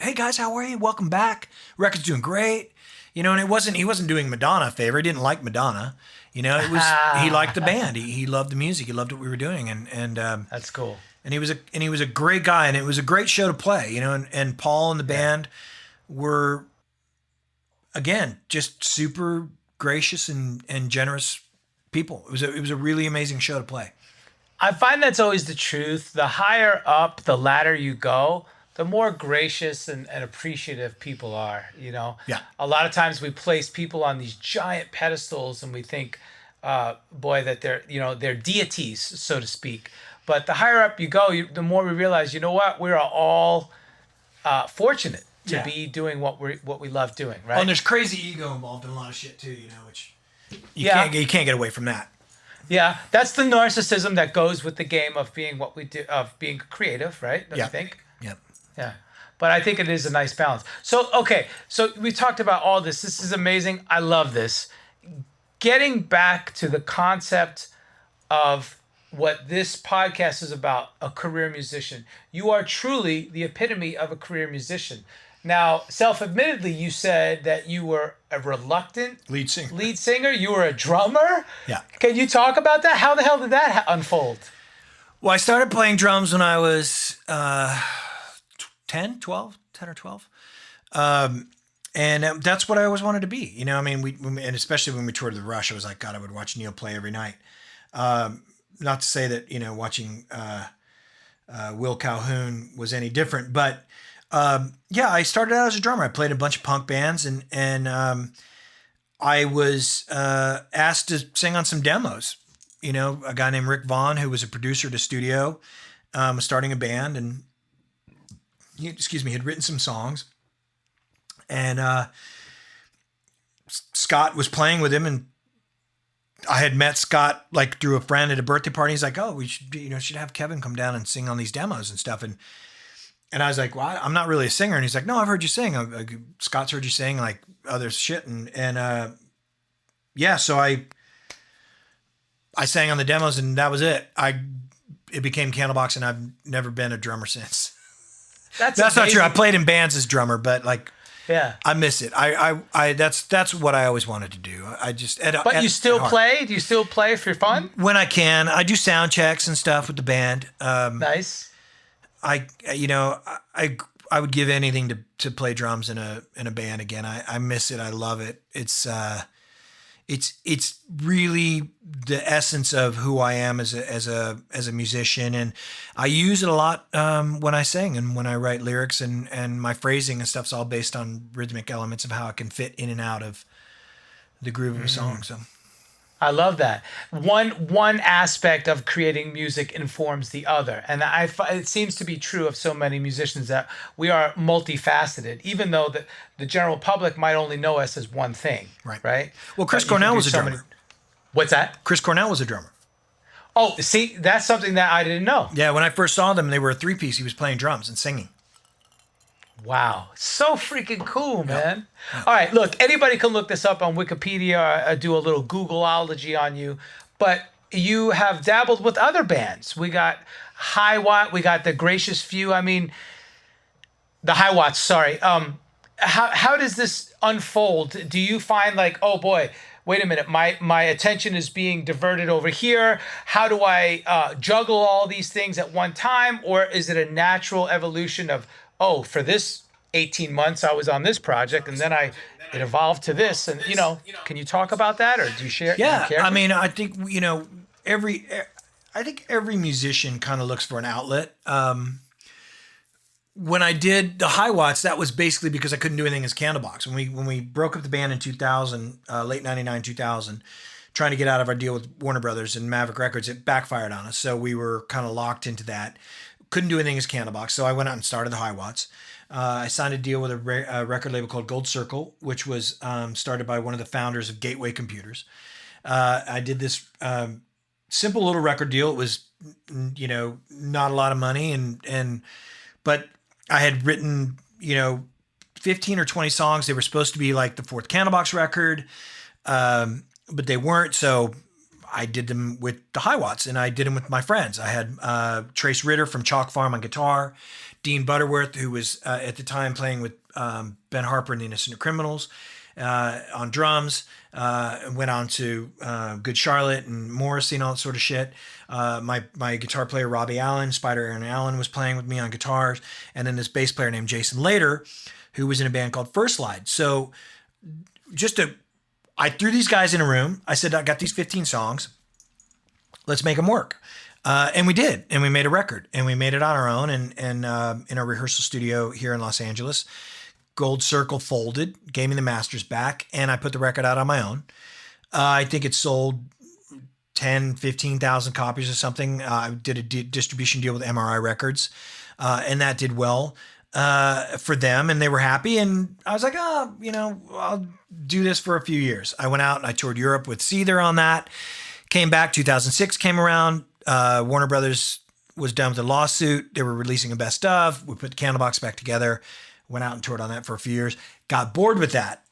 hey guys, how are you? Welcome back. Record's doing great. And he wasn't doing Madonna a favor. He didn't like Madonna. He liked the band. He loved the music. He loved what we were doing. And that's cool. And he was a great guy, and it was a great show to play, and Paul and the band were, again, just super gracious and generous people. It was a really amazing show to play. I find that's always the truth. The higher up the ladder you go, the more gracious and appreciative people are, Yeah. A lot of times we place people on these giant pedestals and we think, that they're deities, so to speak. But the higher up you go, the more we realize, we are all fortunate to be doing what we love doing, right? Oh, and there's crazy ego involved in a lot of shit too, which you can't get away from that. Yeah, that's the narcissism that goes with the game of being what we do, of being creative, right? Don't you think? Yep. Yeah. But I think it is a nice balance. So, okay. So we talked about all this. This is amazing. I love this. Getting back to the concept of what this podcast is about, a career musician. You are truly the epitome of a career musician. Now, self-admittedly, you said that you were a reluctant lead singer. You were a drummer. Yeah. Can you talk about that? How the hell did that unfold? Well, I started playing drums when I was 10 or 12. And that's what I always wanted to be. And especially when we toured the Rush, I was like, God, I would watch Neil play every night. Not to say that, watching Will Calhoun was any different, but I started out as a drummer. I played a bunch of punk bands, and I was asked to sing on some demos. A guy named Rick Vaughn, who was a producer at a studio, was starting a band, and he had written some songs, and Scott was playing with him, and I had met Scott through a friend at a birthday party. He's like, "Oh, we should have Kevin come down and sing on these demos and stuff." And I was like, "Well, I'm not really a singer." And he's like, "No, I've heard you sing. Scott's heard you sing other shit." So I sang on the demos, and that was it. it became Candlebox, and I've never been a drummer since. That's not true. I played in bands as drummer, but like, yeah, I miss it. That's what I always wanted to do. I just, but you still play? Do you still play for fun? When I can. I do sound checks and stuff with the band. Nice. I would give anything to play drums in a band again. I miss it. I love it. It's really the essence of who I am as a musician, and I use it a lot when I sing and when I write lyrics, and my phrasing and stuff's all based on rhythmic elements of how it can fit in and out of the groove of a song. So I love that. One aspect of creating music informs the other, and it seems to be true of so many musicians that we are multifaceted, even though the general public might only know us as one thing. Right. Well, Chris Cornell was a drummer. What's that? Chris Cornell was a drummer. Oh, see, that's something that I didn't know. Yeah, when I first saw them, they were a three-piece. He was playing drums and singing. Wow. So freaking cool, man. Yep. All right, look, anybody can look this up on Wikipedia, do a little Googleology on you, but you have dabbled with other bands. We got High Watt, we got The Gracious Few. I mean, the High Watts, sorry. How does this unfold? Do you find like, oh boy, wait a minute, my attention is being diverted over here. How do I juggle all these things at one time? Or is it a natural evolution of, oh, for this 18 months I was on this project, and then it evolved to this, and can you talk about that, or do you share? Yeah, I mean, I think every musician kind of looks for an outlet. When I did the High Watts, that was basically because I couldn't do anything as Candlebox. When we broke up the band in 2000, late 99, 2000, trying to get out of our deal with Warner Brothers and Maverick Records, it backfired on us. So we were kind of locked into that. Couldn't do anything as Candlebox, so I went out and started the High Watts. I signed a deal with a record label called Gold Circle, which was started by one of the founders of Gateway Computers. I did this simple little record deal. It was, not a lot of money, but I had written, 15 or 20 songs. They were supposed to be like the fourth Candlebox record, but they weren't. So I did them with the High Watts, and I did them with my friends. I had Trace Ritter from Chalk Farm on guitar, Dean Butterworth, who was at the time playing with Ben Harper and the Innocent Criminals, on drums. Went on to Good Charlotte and Morrissey and all that sort of shit. My guitar player, Robbie Allen, Spider Aaron Allen, was playing with me on guitars. And then this bass player named Jason Later, who was in a band called First Slide. So I threw these guys in a room. I said, I got these 15 songs. Let's make them work. And we did. And we made a record. And we made it on our own and in our rehearsal studio here in Los Angeles. Gold Circle folded, gave me the masters back, and I put the record out on my own. I think it sold 10, 15,000 copies or something. I did a distribution deal with MRI Records, and that did well for them, and they were happy. And I was like, I'll do this for a few years. I went out and I toured Europe with Seether on that. Came back, 2006 came around. Warner Brothers was done with the lawsuit. They were releasing a best of. We put the Candlebox back together. Went out and toured on that for a few years. Got bored with that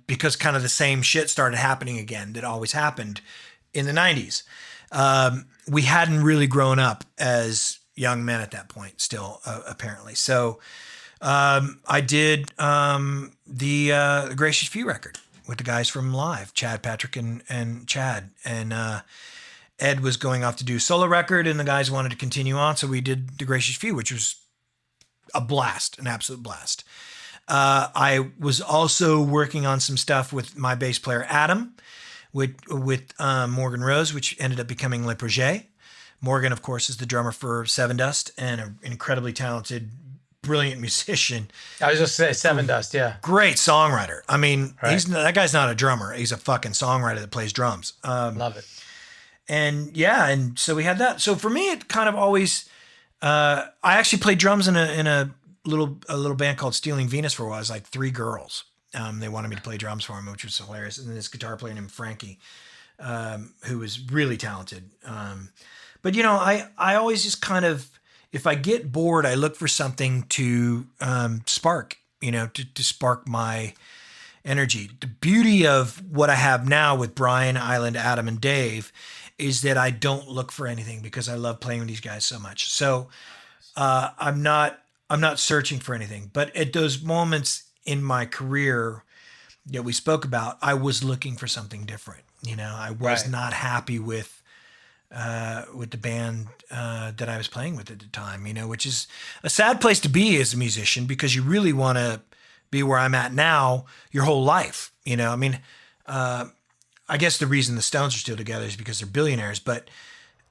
because kind of the same shit started happening again that always happened in the 90s. We hadn't really grown up as young men at that point still, apparently. So I did the Gracious Few record with the guys from Live, Chad, Patrick, and Chad. And Ed was going off to do a solo record, and the guys wanted to continue on. So we did the Gracious Few, which was a blast, an absolute blast. I was also working on some stuff with my bass player, Adam, with Morgan Rose, which ended up becoming Le Projet. Morgan, of course, is the drummer for Seven Dust and an incredibly talented, brilliant musician. I was just saying Seven Dust, yeah. Great songwriter. I mean, that guy's not a drummer. He's a fucking songwriter that plays drums. Love it. And so we had that. So for me, it kind of always... I actually played drums in a little band called Stealing Venus for a while. It was like 3 girls. They wanted me to play drums for them, which was hilarious. And then this guitar player named Frankie, who was really talented. But I always just kind of, if I get bored, I look for something to spark, to spark my energy. The beauty of what I have now with Brian, Island, Adam, and Dave is that I don't look for anything because I love playing with these guys so much. So I'm not searching for anything. But at those moments in my career that we spoke about, I was looking for something different. You know, I was not happy with the band that I was playing with at the time, you know, which is a sad place to be as a musician because you really want to be where I'm at now your whole life. You know, I mean, I guess the reason the Stones are still together is because they're billionaires, but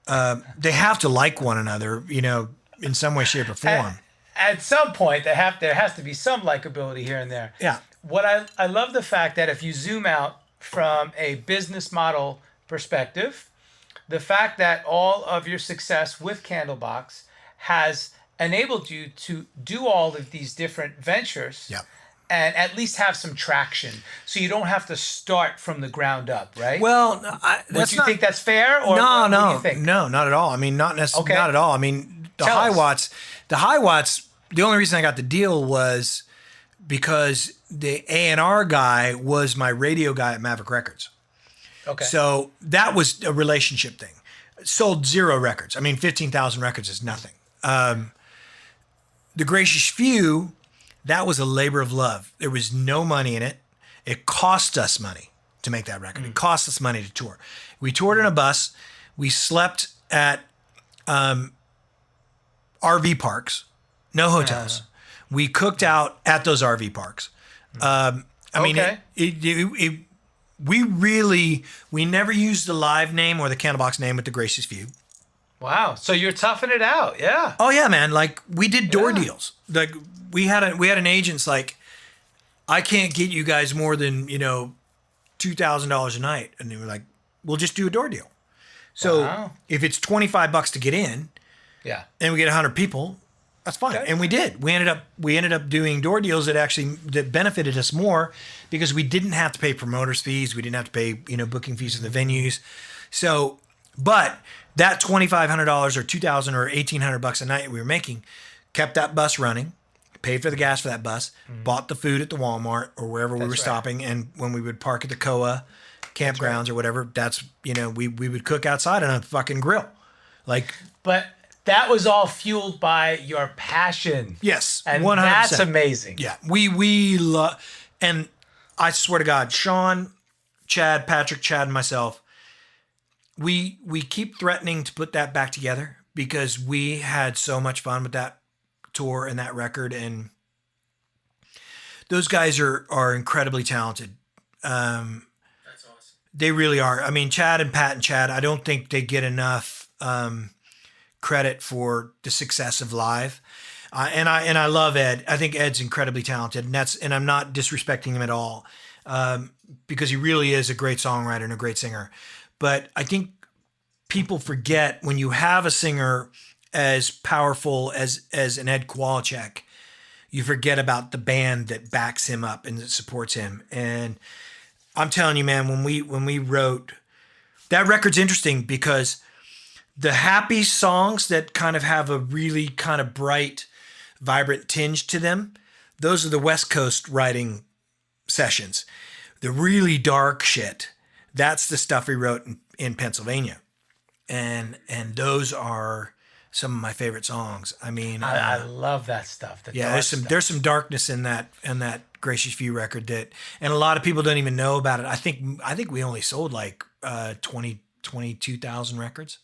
they have to like one another, you know, in some way, shape, or form. At some point, there has to be some likability here and there. Yeah. What I love the fact that if you zoom out from a business model perspective, the fact that all of your success with Candlebox has enabled you to do all of these different ventures. Yeah. And at least have some traction, so you don't have to start from the ground up, right? Well, Would you think that's fair? Or no, what do you think? no, not at all. I mean, not necessarily, not at all. I mean, the Tell us. high watts. The only reason I got the deal was because the A&R guy was my radio guy at Maverick Records. Okay. So that was a relationship thing. Sold 0 records. I mean, 15,000 records is nothing. The Gracious Few. That was a labor of love. There was no money in it. It cost us money to make that record. It cost us money to tour. We toured in a bus. We slept at RV parks, no hotels. We cooked out at those RV parks. I mean, we never used the live name or the Candlebox name with the Gracious Few. Wow. So you're toughing it out, yeah. Oh yeah, man. Like we did door deals. Like we had an agent's like, I can't get you guys more than, you know, $2,000 a night. And they were like, we'll just do a door deal. So if it's $25 to get in, and we get 100 people, that's fine. Okay. And we did. We ended up doing door deals that benefited us more because we didn't have to pay promoters fees. We didn't have to pay, you know, booking fees for the venues. So, but that $2,500 or $2,000 or $1,800 a night we were making kept that bus running, paid for the gas for that bus, bought the food at the Walmart or wherever we were stopping. And when we would park at the COA campgrounds or whatever, that's, you know, we would cook outside on a fucking grill. Like, but that was all fueled by your passion. Yes. And 100%. That's amazing. Yeah. We love, and I swear to God, Sean, Chad, Patrick, Chad, and myself, we keep threatening to put that back together because we had so much fun with that tour and that record. And those guys are incredibly talented. That's awesome. They really are. I mean, Chad and Pat and Chad, I don't think they get enough credit for the success of live. And I love Ed. I think Ed's incredibly talented, and I'm not disrespecting him at all, because he really is a great songwriter and a great singer. But I think people forget when you have a singer as powerful as an Ed Kowalczyk, you forget about the band that backs him up and that supports him. And I'm telling you, man, when we wrote that record's interesting because the happy songs that kind of have a really kind of bright, vibrant tinge to them, those are the West Coast writing sessions. The really dark shit, that's the stuff we wrote in Pennsylvania. And those are some of my favorite songs. I mean, I love that stuff. There's some darkness in that Gracious Few record that, and a lot of people don't even know about it. I think we only sold like 22,000 records.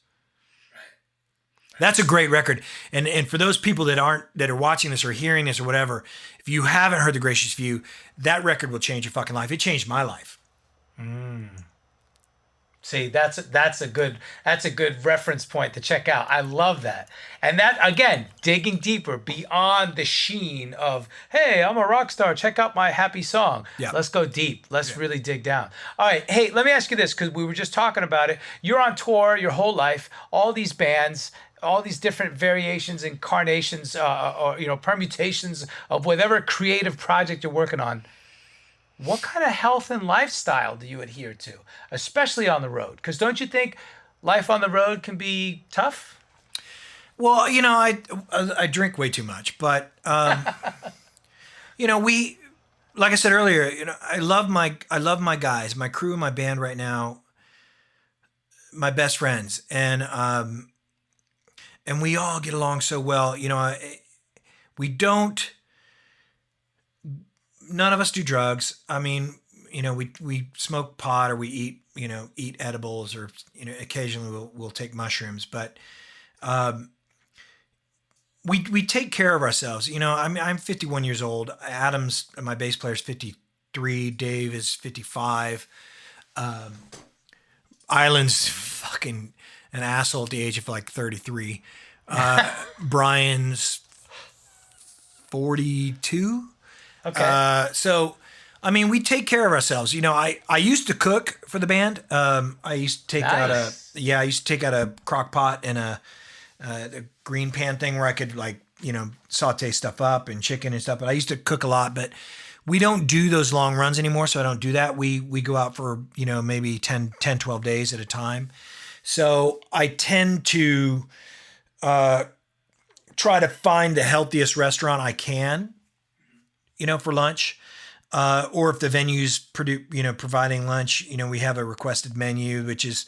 That's a great record. And for those people that are watching this or hearing this or whatever, if you haven't heard The Gracious Few, that record will change your fucking life. It changed my life. See, that's a good reference point to check out. I love that. And that, again, digging deeper beyond the sheen of, hey, I'm a rock star, check out my happy song. Yeah. Let's go deep. Let's really dig down. All right. Hey, let me ask you this, because we were just talking about it. You're on tour your whole life, all these bands, all these different variations, incarnations, or permutations of whatever creative project you're working on. What kind of health and lifestyle do you adhere to, especially on the road? Because don't you think life on the road can be tough? Well, I drink way too much, but we, like I said earlier, I love my guys, my crew, and my band right now. my best friends, and we all get along so well. You know, none of us do drugs. I mean, you know, we smoke pot, or we eat edibles, or, you know, occasionally we'll take mushrooms, but we take care of ourselves. You know, I'm 51 years old. Adam's, my bass player, is 53. Dave is 55. Island's fucking an asshole at the age of like 33. Brian's 42. Okay. So, I mean, we take care of ourselves. You know, I used to cook for the band. I used to take out a crock pot and a green pan thing where I could, like, you know, saute stuff up, and chicken and stuff. But I used to cook a lot, but we don't do those long runs anymore. So I don't do that. We go out for, you know, maybe 10, 12 days at a time. So I tend to try to find the healthiest restaurant I can, you know, for lunch. Or if the venue's providing lunch, you know, we have a requested menu, which is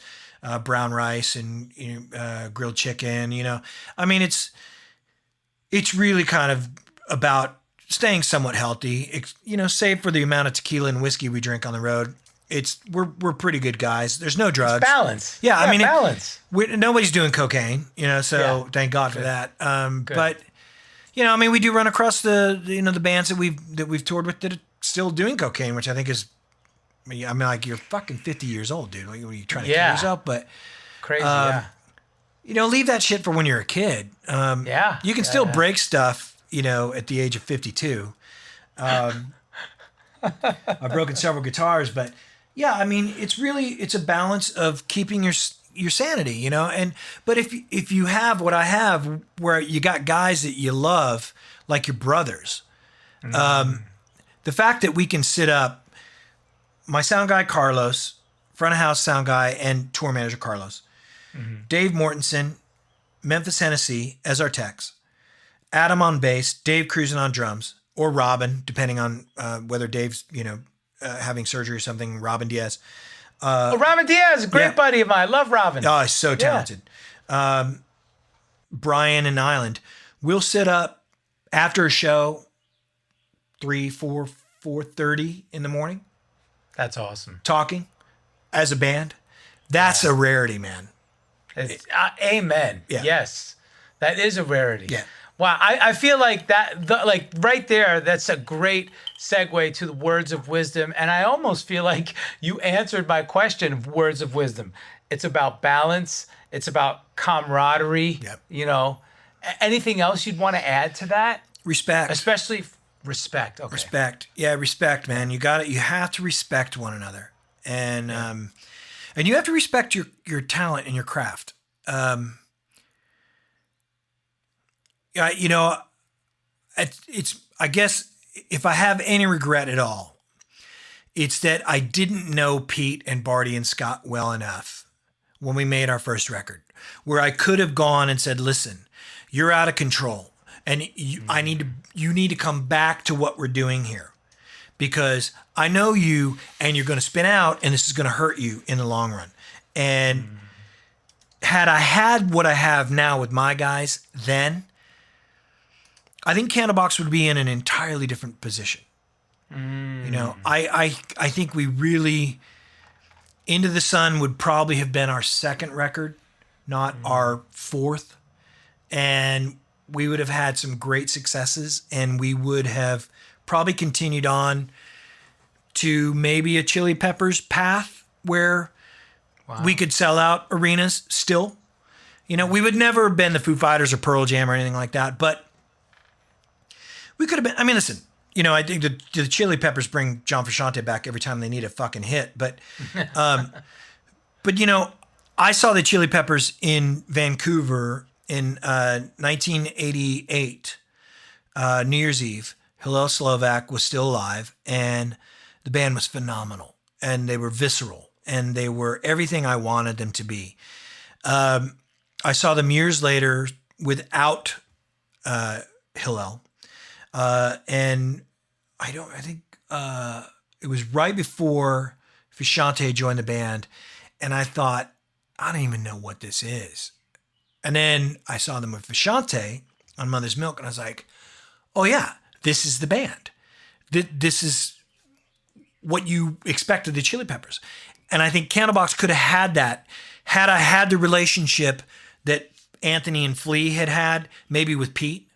brown rice and, you know, grilled chicken. You know, I mean, it's really kind of about staying somewhat healthy. You know, save for the amount of tequila and whiskey we drink on the road. We're pretty good guys. There's no drugs. It's balance. Yeah, I mean, balance. Nobody's doing cocaine. You know, so thank God for that. But you know, I mean, we do run across the bands that we've toured with that are still doing cocaine, which I think is, I mean, like, you're fucking 50 years old, dude. Like, are you trying to kill yourself? But crazy, you know, leave that shit for when you're a kid. You can still break stuff, you know, at the age of 52. I've broken several guitars, but yeah, I mean, it's a balance of keeping your sanity, you know. But if you have what I have, where you got guys that you love, like your brothers, the fact that we can sit up, my sound guy Carlos, front of house sound guy and tour manager Carlos, Dave Mortensen, Memphis, Tennessee as our techs, Adam on bass, Dave Cruisen on drums, or Robin, depending on whether Dave's, you know, having surgery or something. Robin Diaz. Robin Diaz, a great buddy of mine. I love Robin. Oh, he's so talented. Brian and Island. We'll sit up after a show 4:30 in the morning. That's awesome. Talking as a band. That's a rarity, man. Amen. Yeah. Yes. That is a rarity. Yeah. Wow. I feel like that, like right there, that's a great segue to the words of wisdom. And I almost feel like you answered my question of words of wisdom. It's about balance. It's about camaraderie. Yep. You know, anything else you'd want to add to that? Respect. Especially respect. Okay. Respect. Yeah, respect, man. You have to respect one another. And you have to respect your talent and your craft. You know, it's I guess if I have any regret at all, it's that I didn't know Pete and Barty and Scott well enough when we made our first record, where I could have gone and said, listen, you're out of control. And you need to come back to what we're doing here, because I know you and you're going to spin out, and this is going to hurt you in the long run. And had I had what I have now with my guys then, I think Candlebox would be in an entirely different position. You know, I think we really, Into the Sun would probably have been our second record, not our fourth. And we would have had some great successes, and we would have probably continued on to maybe a Chili Peppers path where we could sell out arenas still. You know, we would never have been the Foo Fighters or Pearl Jam or anything like that, but we could have been. I mean, listen, you know, I think the Chili Peppers bring John Frusciante back every time they need a fucking hit, but you know, I saw the Chili Peppers in Vancouver in 1988, New Year's Eve. Hillel Slovak was still alive, and the band was phenomenal, and they were visceral, and they were everything I wanted them to be. I saw them years later without Hillel, and I think it was right before Frusciante joined the band, and I thought, I don't even know what this is. And then I saw them with Vashante on Mother's Milk, and I was like, oh yeah, this is the band. This is what you expect of the Chili Peppers. And I think Candlebox could have had that had I had the relationship that Anthony and Flea had, maybe with Pete.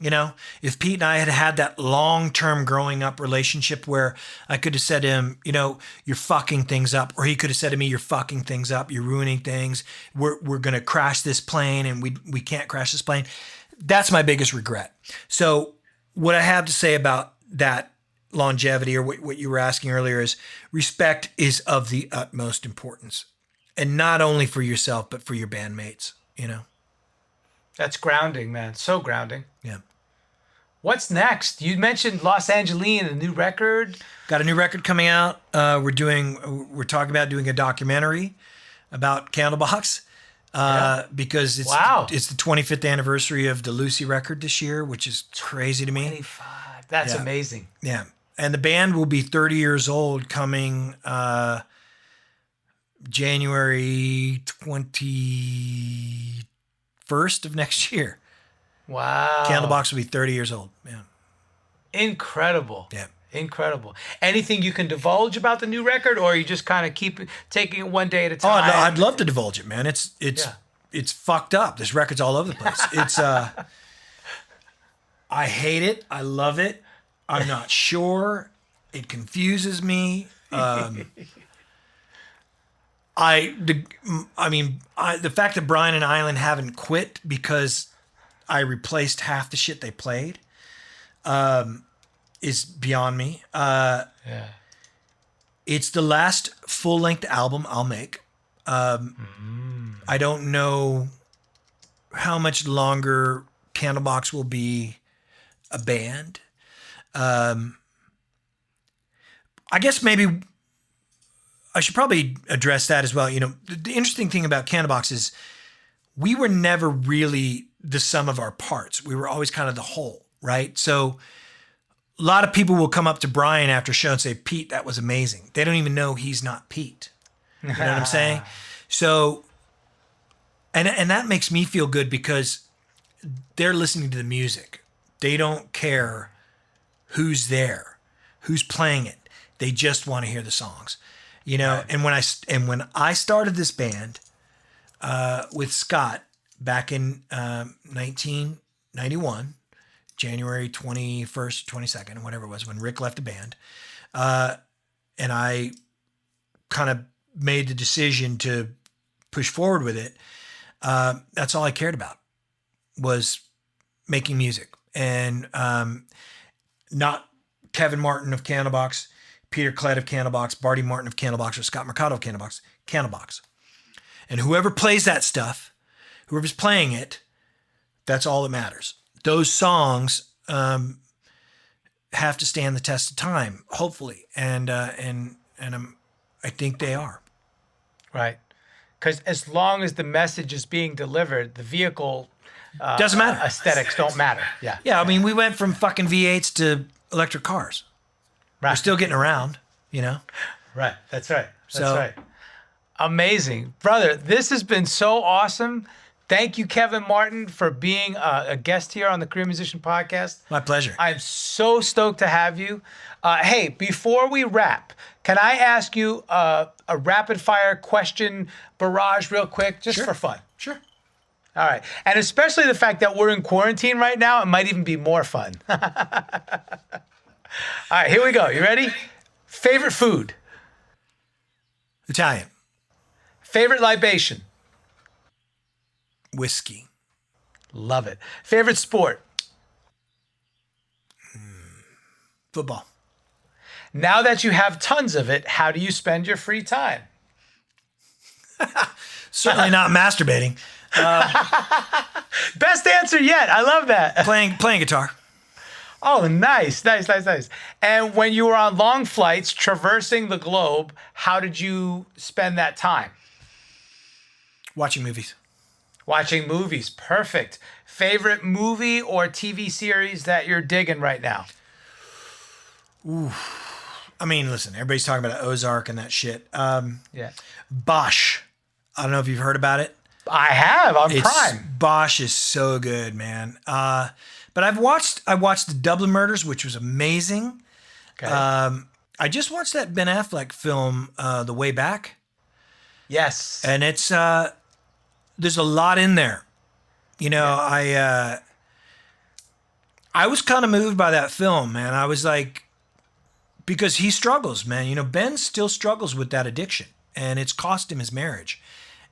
You know, if Pete and I had had that long-term growing up relationship where I could have said to him, you know, you're fucking things up, or he could have said to me, you're fucking things up, you're ruining things. We're going to crash this plane, and we can't crash this plane. That's my biggest regret. So what I have to say about that longevity, or what you were asking earlier, is respect is of the utmost importance, and not only for yourself, but for your bandmates, you know? That's grounding, man. So grounding. Yeah. What's next? You mentioned Los Angeles, a new record. Got a new record coming out. We're talking about doing a documentary about Candlebox because it's the 25th anniversary of the Lucy record this year, which is crazy to me. 25. That's amazing. Yeah. And the band will be 30 years old coming January 21st of next year. Wow. Candlebox will be 30 years old. Yeah. Incredible. Yeah. Incredible. Anything you can divulge about the new record, or you just kind of keep taking it one day at a Oh, time? I'd love to divulge it, man. It's fucked up. This record's all over the place. It's I hate it. I love it. I'm not sure. It confuses me. The fact that Brian and Island haven't quit because I replaced half the shit they played is beyond me. It's the last full-length album I'll make. I don't know how much longer Candlebox will be a band. I guess maybe I should probably address that as well. You know, the interesting thing about Candlebox is we were never really the sum of our parts. We were always kind of the whole, right? So a lot of people will come up to Brian after a show and say, Pete, that was amazing. They don't even know he's not Pete. You know what I'm saying? So, and that makes me feel good because they're listening to the music. They don't care who's there, who's playing it. They just want to hear the songs, you know? Right. And when I started this band with Scott, back in 1991, January 21st, 22nd, whatever it was, when Rick left the band, and I kind of made the decision to push forward with it, that's all I cared about, was making music. And not Kevin Martin of Candlebox, Peter Klett of Candlebox, Barty Martin of Candlebox, or Scott Mercado of Candlebox, Candlebox. And whoever plays that stuff, whoever's playing it, that's all that matters. Those songs have to stand the test of time, hopefully, and I think they are. Right, because as long as the message is being delivered, the vehicle doesn't matter. Aesthetics don't matter. Yeah. Yeah, I mean, we went from fucking V8s to electric cars. Right. We're still getting around, you know. Right. That's right. That's right. Amazing, brother. This has been so awesome. Thank you, Kevin Martin, for being a guest here on the Career Musician Podcast. My pleasure. I'm so stoked to have you. Hey, before we wrap, can I ask you a rapid-fire question barrage real quick, just for fun? Sure. All right. And especially the fact that we're in quarantine right now, it might even be more fun. All right, here we go. You ready? Favorite food? Italian. Favorite libation? Whiskey. Love it. Favorite sport? Football. Now that you have tons of it, how do you spend your free time? Certainly not masturbating. Best answer yet. I love that. Playing guitar. Oh, nice. And when you were on long flights traversing the globe, how did you spend that time? Watching movies. Watching movies. Perfect. Favorite movie or TV series that you're digging right now? Ooh. I mean, listen, everybody's talking about Ozark and that shit. Yeah. Bosch. I don't know if you've heard about it. I have on Prime. Bosch is so good, man. But I watched the Dublin Murders, which was amazing. Okay. I just watched that Ben Affleck film, The Way Back. Yes. And it's there's a lot in there. You know, I was kind of moved by that film, man. I was like, because he struggles, man. You know, Ben still struggles with that addiction, and it's cost him his marriage.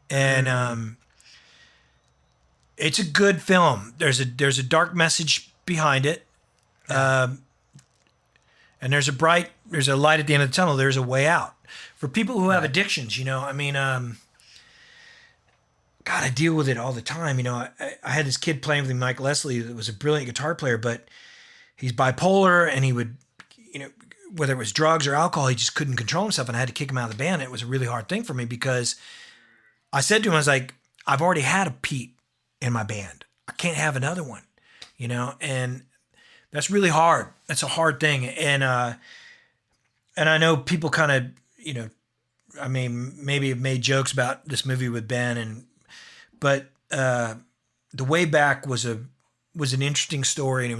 And it's a good film. There's a dark message behind it, and there's a light at the end of the tunnel. There's a way out for people who have addictions. You know, I mean, God, I deal with it all the time. You know, I had this kid playing with me, Mike Leslie, that was a brilliant guitar player, but he's bipolar, and he would, you know, whether it was drugs or alcohol, he just couldn't control himself, and I had to kick him out of the band. It was a really hard thing for me because I said to him, I was like, I've already had a Pete in my band. I can't have another one, you know, and that's really hard. That's a hard thing. And I know people kind of, you know, I mean, maybe have made jokes about this movie with Ben, but The Way Back was an interesting story, and it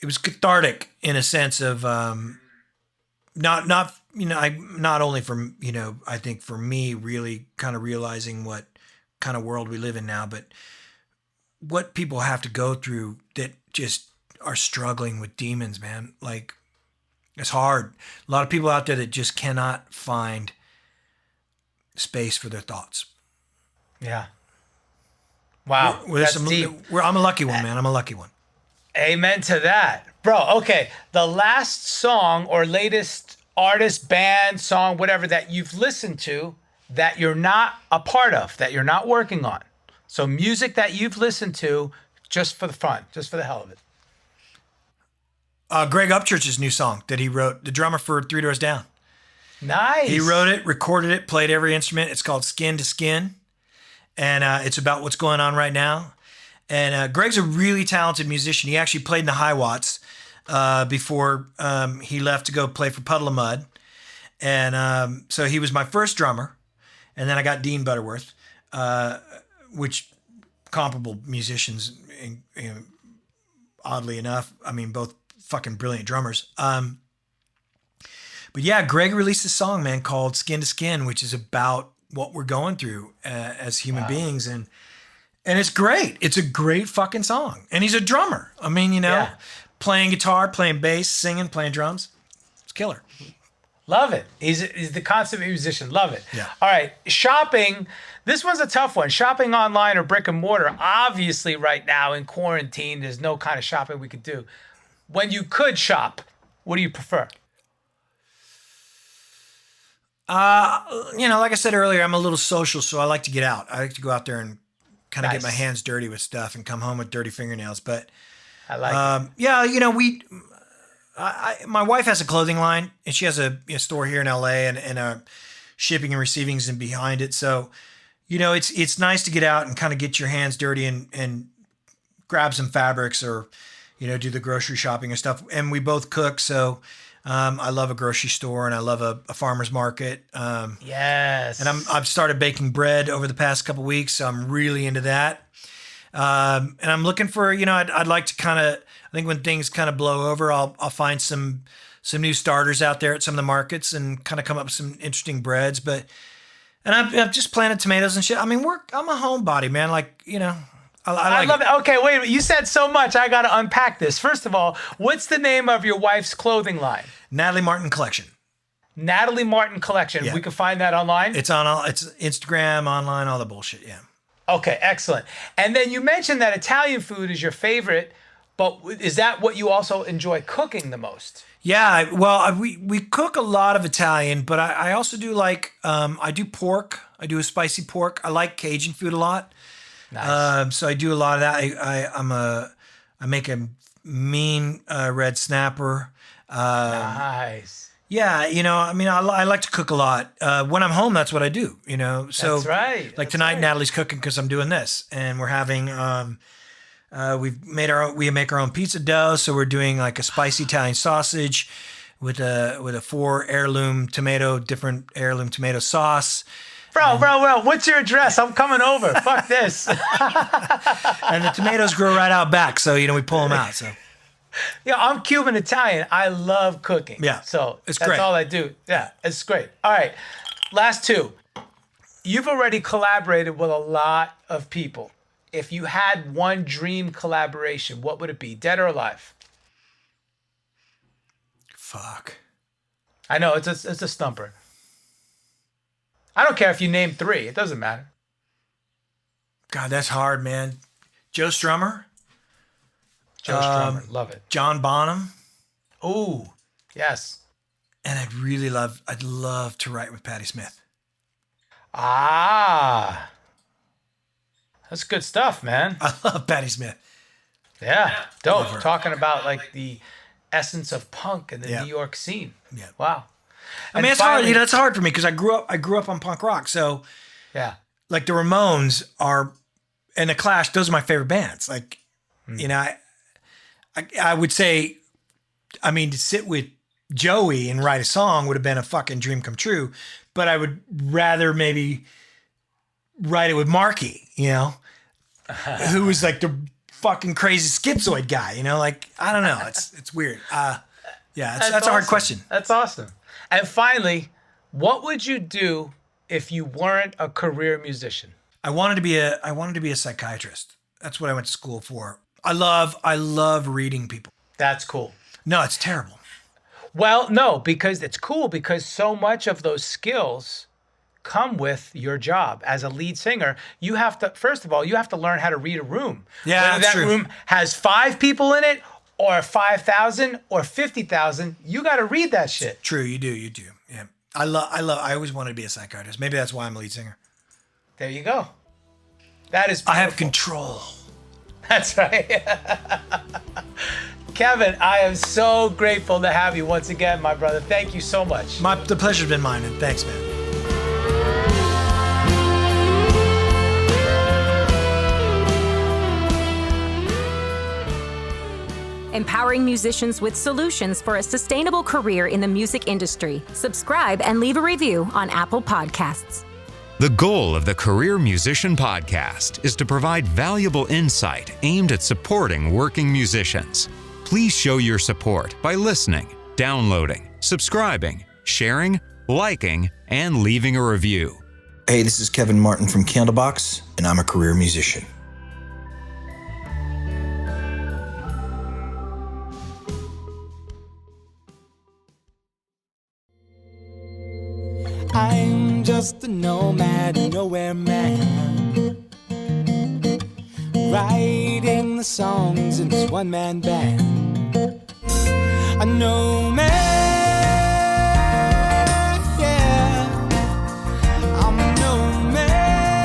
was cathartic in a sense of not you know, not only from, you know, I think for me really kind of realizing what kind of world we live in now, but what people have to go through that just are struggling with demons, man. Like, it's hard. A lot of people out there that just cannot find space for their thoughts. Yeah. Wow. That's deep. I'm a lucky one, man. I'm a lucky one. Amen to that. Bro, okay. The last song or latest artist, band, song, whatever that you've listened to that you're not a part of, that you're not working on. So music that you've listened to just for the fun, just for the hell of it. Greg Upchurch's new song that he wrote, the drummer for Three Doors Down. Nice. He wrote it, recorded it, played every instrument. It's called Skin to Skin. And it's about what's going on right now. And Greg's a really talented musician. He actually played in the High Watts before he left to go play for Puddle of Mud. And so he was my first drummer. And then I got Dean Butterworth, which comparable musicians, you know, oddly enough. I mean, both fucking brilliant drummers. But yeah, Greg released a song, man, called Skin to Skin, which is about what we're going through as human beings. And it's great. It's a great fucking song. And he's a drummer. I mean, you know, playing guitar, playing bass, singing, playing drums. It's killer. Love it. He's the consummate musician. Love it. Yeah. All right. Shopping. This one's a tough one. Shopping online or brick and mortar. Obviously, right now in quarantine, there's no kind of shopping we could do. When you could shop, what do you prefer? You know, like I said earlier, I'm a little social, so I like to get out. I like to go out there and kind of get my hands dirty with stuff and come home with dirty fingernails. But I like it. Yeah, you know, my wife has a clothing line, and she has a store here in LA, and shipping and receiving is in behind it. So, you know, it's nice to get out and kind of get your hands dirty and grab some fabrics or, you know, do the grocery shopping and stuff. And we both cook, so I love a grocery store and I love a farmer's market. Yes. And I've started baking bread over the past couple weeks, so I'm really into that. And I'm looking for, you know, I'd like to kind of, I think when things kind of blow over, I'll find some new starters out there at some of the markets and kind of come up with some interesting breads. And I've just planted tomatoes and shit. I mean, I'm a homebody, man. Like, you know, I love it. Okay, wait. You said so much. I got to unpack this. First of all, what's the name of your wife's clothing line? Natalie Martin Collection. Natalie Martin Collection. Yeah. We can find that online? It's Instagram, online, all the bullshit, yeah. Okay, excellent. And then you mentioned that Italian food is your favorite, but is that what you also enjoy cooking the most? Yeah, well, we cook a lot of Italian, but I also do like, I do pork. I do a spicy pork. I like Cajun food a lot. Nice. So I do a lot of that. I make a mean red snapper. Nice. Yeah, you know, I mean, I like to cook a lot. When I'm home, that's what I do, you know. So, that's right. Like tonight, Natalie's cooking because I'm doing this, and we're having we make our own pizza dough. So we're doing like a spicy Italian sausage with a 4 different heirloom tomato sauce. Bro, what's your address? I'm coming over. Fuck this. And the tomatoes grow right out back, so we pull them out. So yeah, I'm Cuban Italian. I love cooking. Yeah, so it's that's great. all I do. Yeah, it's great. All right, last two. You've already collaborated with a lot of people. If you had one dream collaboration, what would it be? Dead or alive? Fuck. I know it's a stumper. I don't care if you name 3. It doesn't matter. God, that's hard, man. Joe Strummer. Joe Strummer, love it. John Bonham. Ooh, yes. And I'd love to write with Patti Smith. Ah, that's good stuff, man. I love Patti Smith. Yeah, dope. Talking about like the essence of punk and the New York scene. Yeah. Wow. I mean, it's hard. It's hard for me because I grew up on punk rock. So, yeah, like the Ramones and the Clash. Those are my favorite bands. Like, I would say, I mean, to sit with Joey and write a song would have been a fucking dream come true. But I would rather maybe write it with Marky, who was like the fucking crazy schizoid guy. Like I don't know. It's weird. That's a hard question. That's awesome. And finally, what would you do if you weren't a career musician? I wanted to be a psychiatrist. That's what I went to school for. I love reading people. That's cool. No, it's terrible. Well, no, because it's cool because so much of those skills come with your job as a lead singer. You have to, first of all, you have to learn how to read a room. Yeah, whether that's that true. room has 5 people in it or 5,000 or 50,000, you got to read that shit. True, you do. Yeah. I always wanted to be a psychiatrist. Maybe that's why I'm a lead singer. There you go. That is beautiful. I have control. That's right. Kevin, I am so grateful to have you once again, my brother. Thank you so much. The pleasure's been mine, and thanks, man. Empowering musicians with solutions for a sustainable career in the music industry. Subscribe and leave a review on Apple Podcasts. The goal of the Career Musician Podcast is to provide valuable insight aimed at supporting working musicians. Please show your support by listening, downloading, subscribing, sharing, liking, and leaving a review. Hey, this is Kevin Martin from Candlebox, and I'm a career musician. I'm just a nomad, nowhere man, writing the songs in this one-man band. A nomad, yeah, I'm a nomad,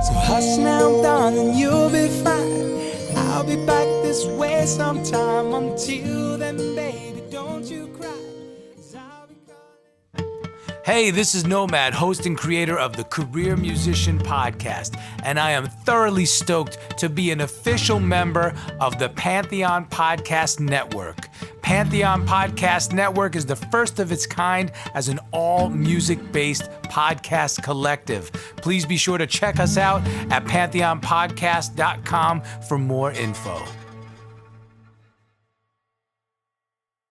So hush now, darling, you'll be fine. I'll be back this way sometime. Until then, baby, don't you cry. 'Cause I'll be calling. Hey, this is Nomad, host and creator of the Career Musician Podcast, and I am thoroughly stoked to be an official member of the Pantheon Podcast Network. Pantheon Podcast Network is the first of its kind as an all-music-based podcast collective. Please be sure to check us out at pantheonpodcast.com for more info.